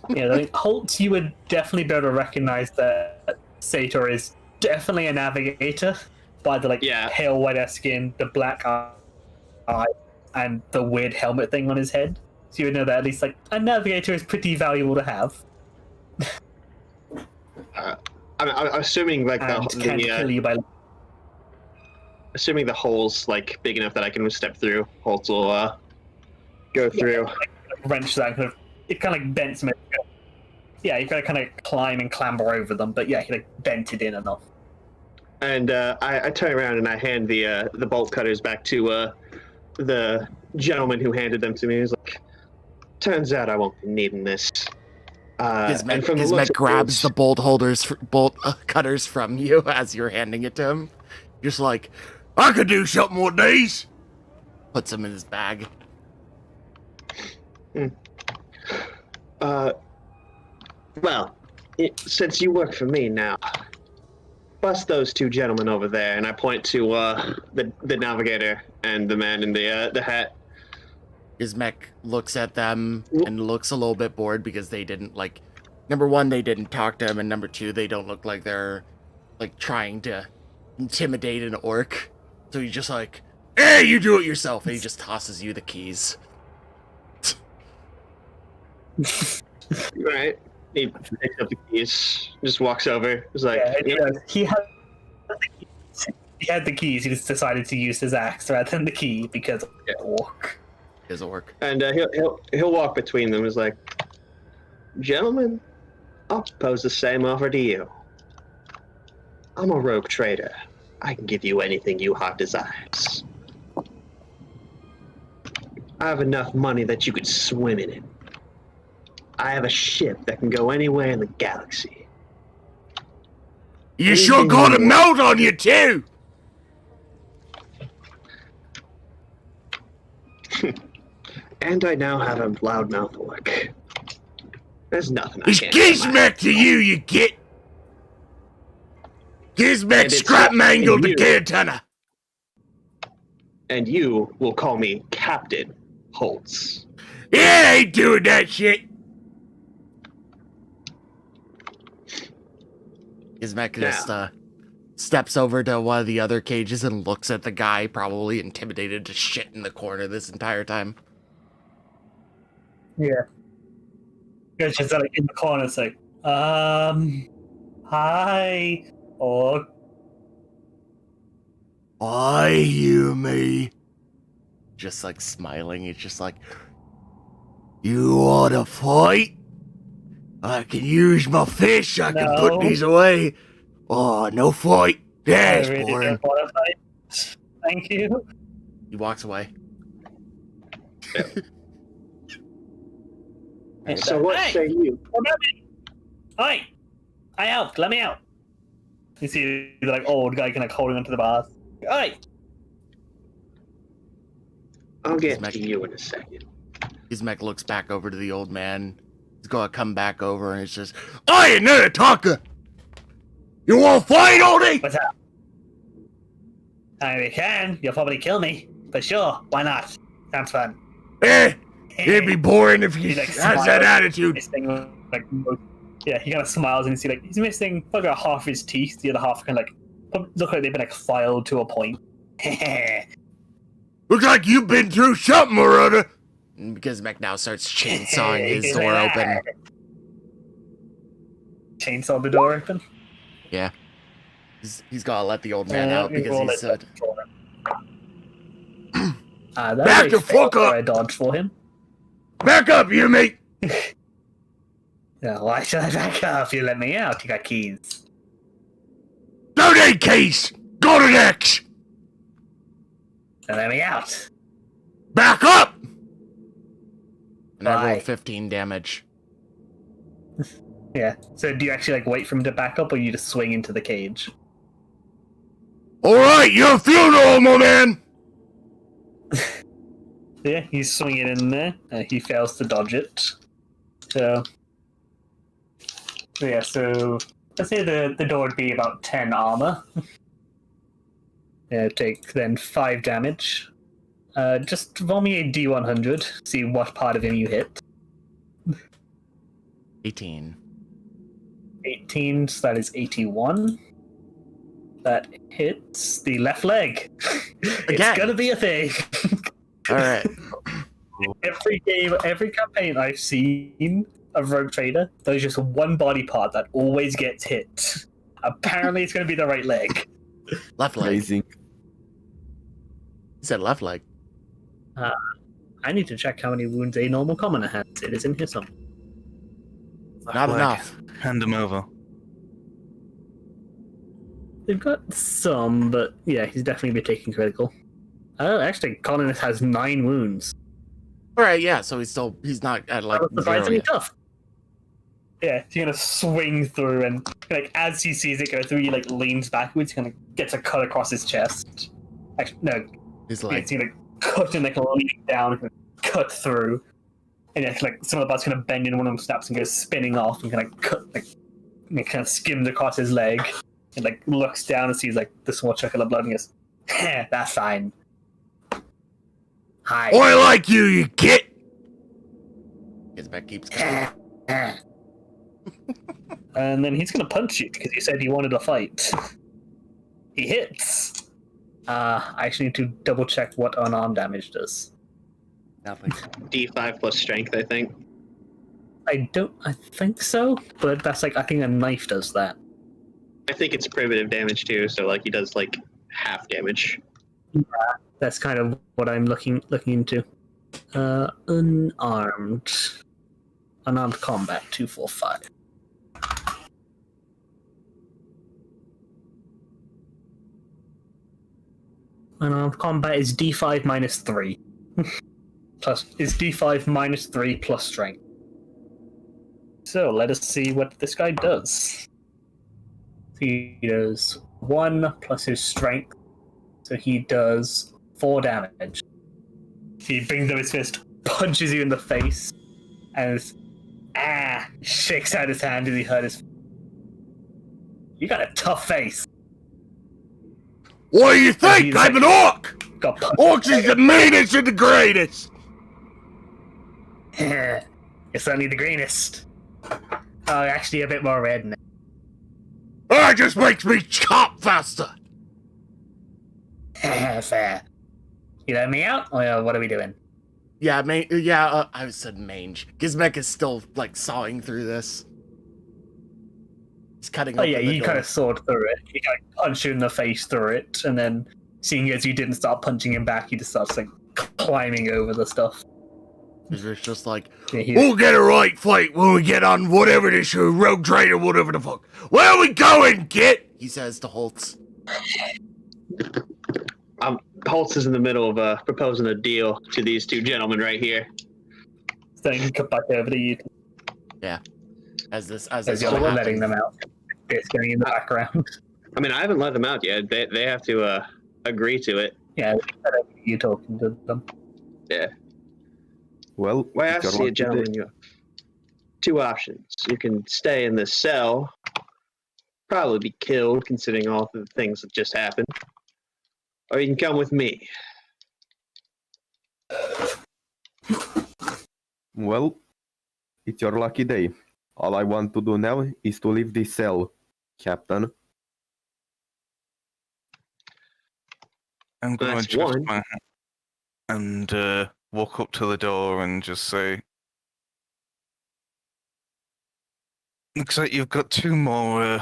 Yeah, like Holt, you would definitely be able to recognize that Sator is definitely a navigator by the pale white skin, the black eye, and the weird helmet thing on his head. So you would know that at least like a navigator is pretty valuable to have. I'm assuming like kill you by. Assuming the hole's like big enough that I can step through, Holt will go through. Wrench that kind of. It kind of like bends me. Yeah, you gotta kind of climb and clamber over them, but yeah, he like bent it in enough. And I turn around and I hand the bolt cutters back to the gentleman who handed them to me. He's like, "Turns out I won't be needing this." Gizmek grabs the bolt cutters from you as you're handing it to him. Just like, I could do something with these. Puts them in his bag. Well, since you work for me now, bust those two gentlemen over there, and I point to the navigator and the man in the hat. Gizmek looks at them and looks a little bit bored because they didn't number one, they didn't talk to him, and number two, they don't look like they're like trying to intimidate an orc. So he's just like, "Hey, you do it yourself," and he just tosses you the keys. Right. He picks up the keys, just walks over. He's like, he had the keys. He just decided to use his axe rather than the key because orc. His orc. And he'll walk between them. He's like, "Gentlemen, I'll propose the same offer to you. I'm a rogue trader. I can give you anything you heart desires. I have enough money that you could swim in it. I have a ship that can go anywhere in the galaxy. You sure Anything got a you melt on you too. And I now have a loudmouth orc. There's nothing I It's can't get my Gizmek hands to on. you, you get. Gizmek And it's Skrapmangl da you. Geer-Turnah. And you will call me Captain Holtz. Yeah, I ain't doing that shit. Gizmek just steps over to one of the other cages and looks at the guy, probably intimidated to shit in the corner this entire time. Yeah. It's just like in the corner, it's like, hi, or I hear me. Just like smiling, it's just like, you wanna fight? I can use my fish, I can put No. these away. Oh, no fight. That's I really boring. don't want to fight. Thank you. He walks away. So what Hey, say you? what about me? Oi! I helped, let me out. You see the like old guy kind of holding onto the bars. Oi! I'll get Gizmek. to you in a second. Gizmek looks back over to the old man. He's gonna come back over and it's just, Oi, another talker! You wanna fight, oldie? What's up? We can. You'll probably kill me. But sure, why not? Sounds fun. Eh, it'd be boring if you He, like, has that smiles. attitude. This thing, like, yeah, he kind of smiles and you see, like, he's missing like about half his teeth. The other half kind of like look like they've been like filed to a point. Looks like you've been through something or other. And Gizmek now starts chainsawing his He's door like, open. Chainsaw the door open. Yeah. He's gotta let the old man out because he's said, That Back was a the fuck fail up! for a dodge for him. back up, you mate! Yeah, why should I back up? You let me out. You got keys. No need case! Got an X! So let me out. Back up! And I Why? rolled 15 damage. Yeah. So do you actually like wait for him to back up, or you just swing into the cage? Alright, your funeral, my man! Yeah, he's swinging in there. He fails to dodge it. So yeah. So let's say the door would be about 10 armor. Yeah, take then 5 damage. Just roll me a D100. See what part of him you hit. 18. 18, so that is 81. That hits the left leg. Again. It's gonna be a thing. Alright. Every game, every campaign I've seen of Rogue Trader, there's just one body part that always gets hit. Apparently, it's gonna be the right leg. Left leg. Amazing. He said left leg. I need to check how many wounds a normal commoner has. It is in here somewhere. Not Leg. enough. Hand him over. They've got some, but yeah, he's definitely been taking critical. Oh, actually, Colin has 9 wounds. Alright, yeah, so he's not at like That was zero surprisingly yet. tough. Yeah, he's gonna swing through, and like as he sees it go through, he like leans backwards, kind of gets a cut across his chest. Actually, no, He's like, he's gonna cut and like lean down and cut through, and it's like some of the blood's gonna bend in, one of them snaps and goes spinning off, and kind of cut, like, and it kind of skims across his leg, and like looks down and sees like the small trickle of blood, and goes, "That's fine." Hi. I like you, you git! Gizmek keeps coming. And then he's gonna punch you because you said you wanted a fight. He hits. I actually need to double check what unarmed damage does. Nothing. D5 plus strength, I think. I think so, but that's like, I think a knife does that. I think it's primitive damage too, so like he does like half damage. That's kind of what I'm looking into. Unarmed combat 245. Unarmed combat is D5 minus 3. plus is D5 minus 3 plus strength. So let us see what this guy does. He does 1 plus his strength, so he does 4 damage. He brings up his fist, punches you in the face, and shakes out his hand as he hurt his. You got a tough face. What do you think? I'm an orc! Got Orcs is the meanest and the greatest! You're certainly the greenest. Oh, actually a bit more red now. That just makes me chop faster! Fair. You let me out, or what are we doing? Yeah, I said mange. Gizmek is still, like, sawing through this. He's cutting Oh open yeah, the you door. kind of sawed through it. He kind of punched you in the face through it, and then seeing as you didn't start punching him back, he just starts like climbing over the stuff. It's just like, Yeah, we'll get a right fight when we get on whatever this show, Rogue Trader, whatever the fuck. Where are we going, Git? He says to Holtz. Holtz is in the middle of proposing a deal to these two gentlemen right here. So he can cut back over to you As this as you're like, letting them out. It's going in the background. I mean, I haven't let them out yet. They have to agree to it. Yeah, you're talking to them. Yeah. Well, Well, I if you're see a lucky gentleman. today- You have 2 options. You can stay in this cell, probably be killed, considering all the things that just happened, or you can come with me. Well, it's your lucky day. All I want to do now is to leave this cell, Captain. I'm going That's to adjust one. my hat and walk up to the door and just say, looks like you've got 2 more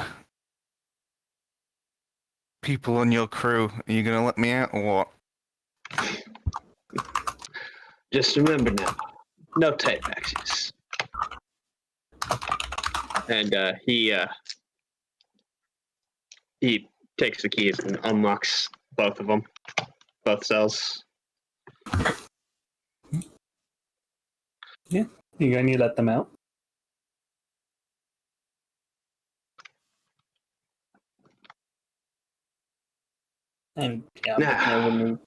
people on your crew. Are you going to let me out or what? Just remember now, no tape access. And he takes the keys and unlocks both of them, both cells. You're going to let them out. And yeah, I'm making a move.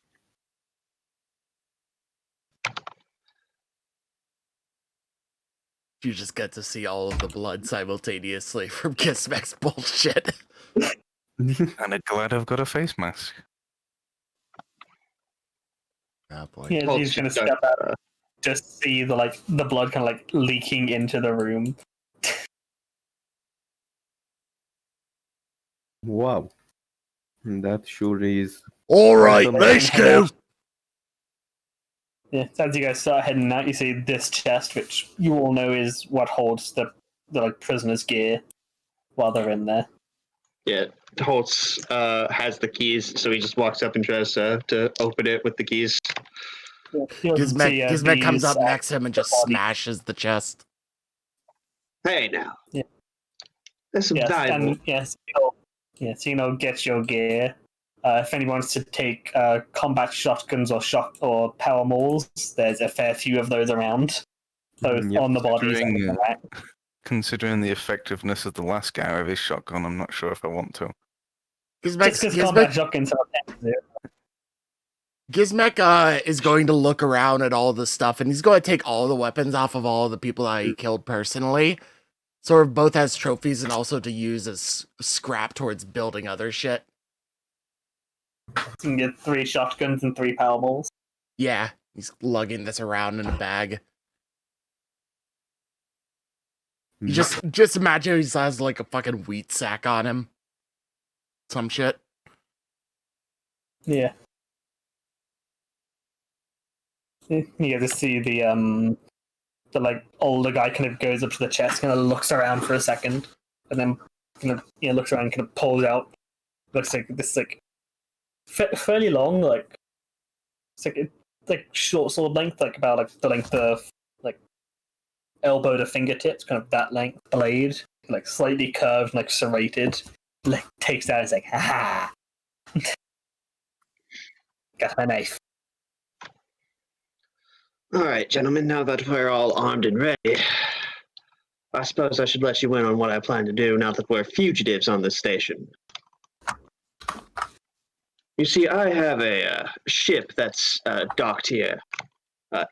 You just get to see all of the blood simultaneously from Gizmek's bullshit. And I'm glad I've got a face mask. Oh boy. Yeah, Holtz he's going to just step out. Just see the blood kind of like leaking into the room. Wow. That sure is. Alright, Welcome. let's go! Yeah, so as you guys start heading out, you see this chest, which you all know is what holds the like prisoners' gear while they're in there. Yeah, Holtz has the keys, so he just walks up and tries to open it with the keys. Gizmek comes up these, next to him and just body. smashes the chest. Hey now. Yeah. There's some Yes, valuable. and yes, so get your gear. If anyone wants to take combat shotguns or power mauls, there's a fair few of those around, both Yep. on the bodies and Considering, the back. Considering the effectiveness of the last guy with his shotgun, I'm not sure if I want to. Just because combat shotguns are Gizmek is going to look around at all the stuff, and he's going to take all the weapons off of all the people that he killed personally, sort of both as trophies and also to use as scrap towards building other shit. You can get 3 shotguns and 3 power mauls. Yeah, he's lugging this around in a bag. You just imagine he has like a fucking wheat sack on him. Some shit. Yeah. You get to see the like older guy kind of goes up to the chest, kind of looks around for a second, and then kind of looks around, and kind of pulls out. Looks like this like fairly long, like it's like short sword length, like about like the length of like elbow to fingertips, kind of that length blade, like slightly curved, like serrated. Like takes out, it's like, ha ha. Got my knife. All right, gentlemen, now that we're all armed and ready, I suppose I should let you in on what I plan to do now that we're fugitives on this station. You see, I have a ship that's docked here,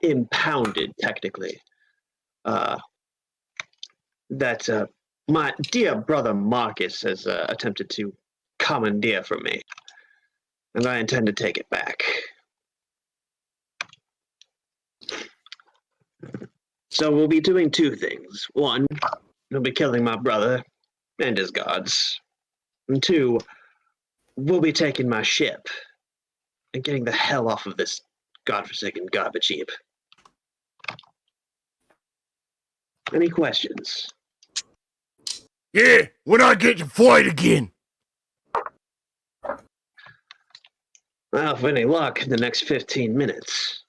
impounded, technically, that my dear brother Marcus has attempted to commandeer from me, and I intend to take it back. So we'll be doing two things. One, we'll be killing my brother and his guards. And two, we'll be taking my ship and getting the hell off of this godforsaken garbage heap. Any questions? Yeah, when I get to fight again. Well, with any luck, in the next 15 minutes.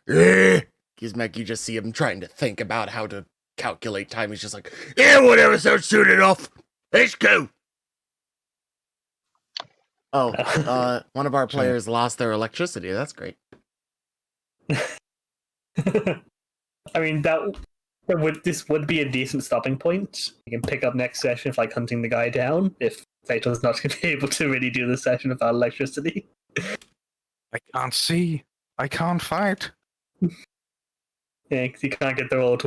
Yeah. Gizmek, you just see him trying to think about how to calculate time. He's just like, yeah, whatever, sounds soon enough. Let's go. Oh, one of our players lost their electricity. That's great. I mean, this would be a decent stopping point. You can pick up next session of like hunting the guy down if Fatal's not going to be able to really do the session without electricity. I can't see. I can't fight. Yeah, because you can't get there all at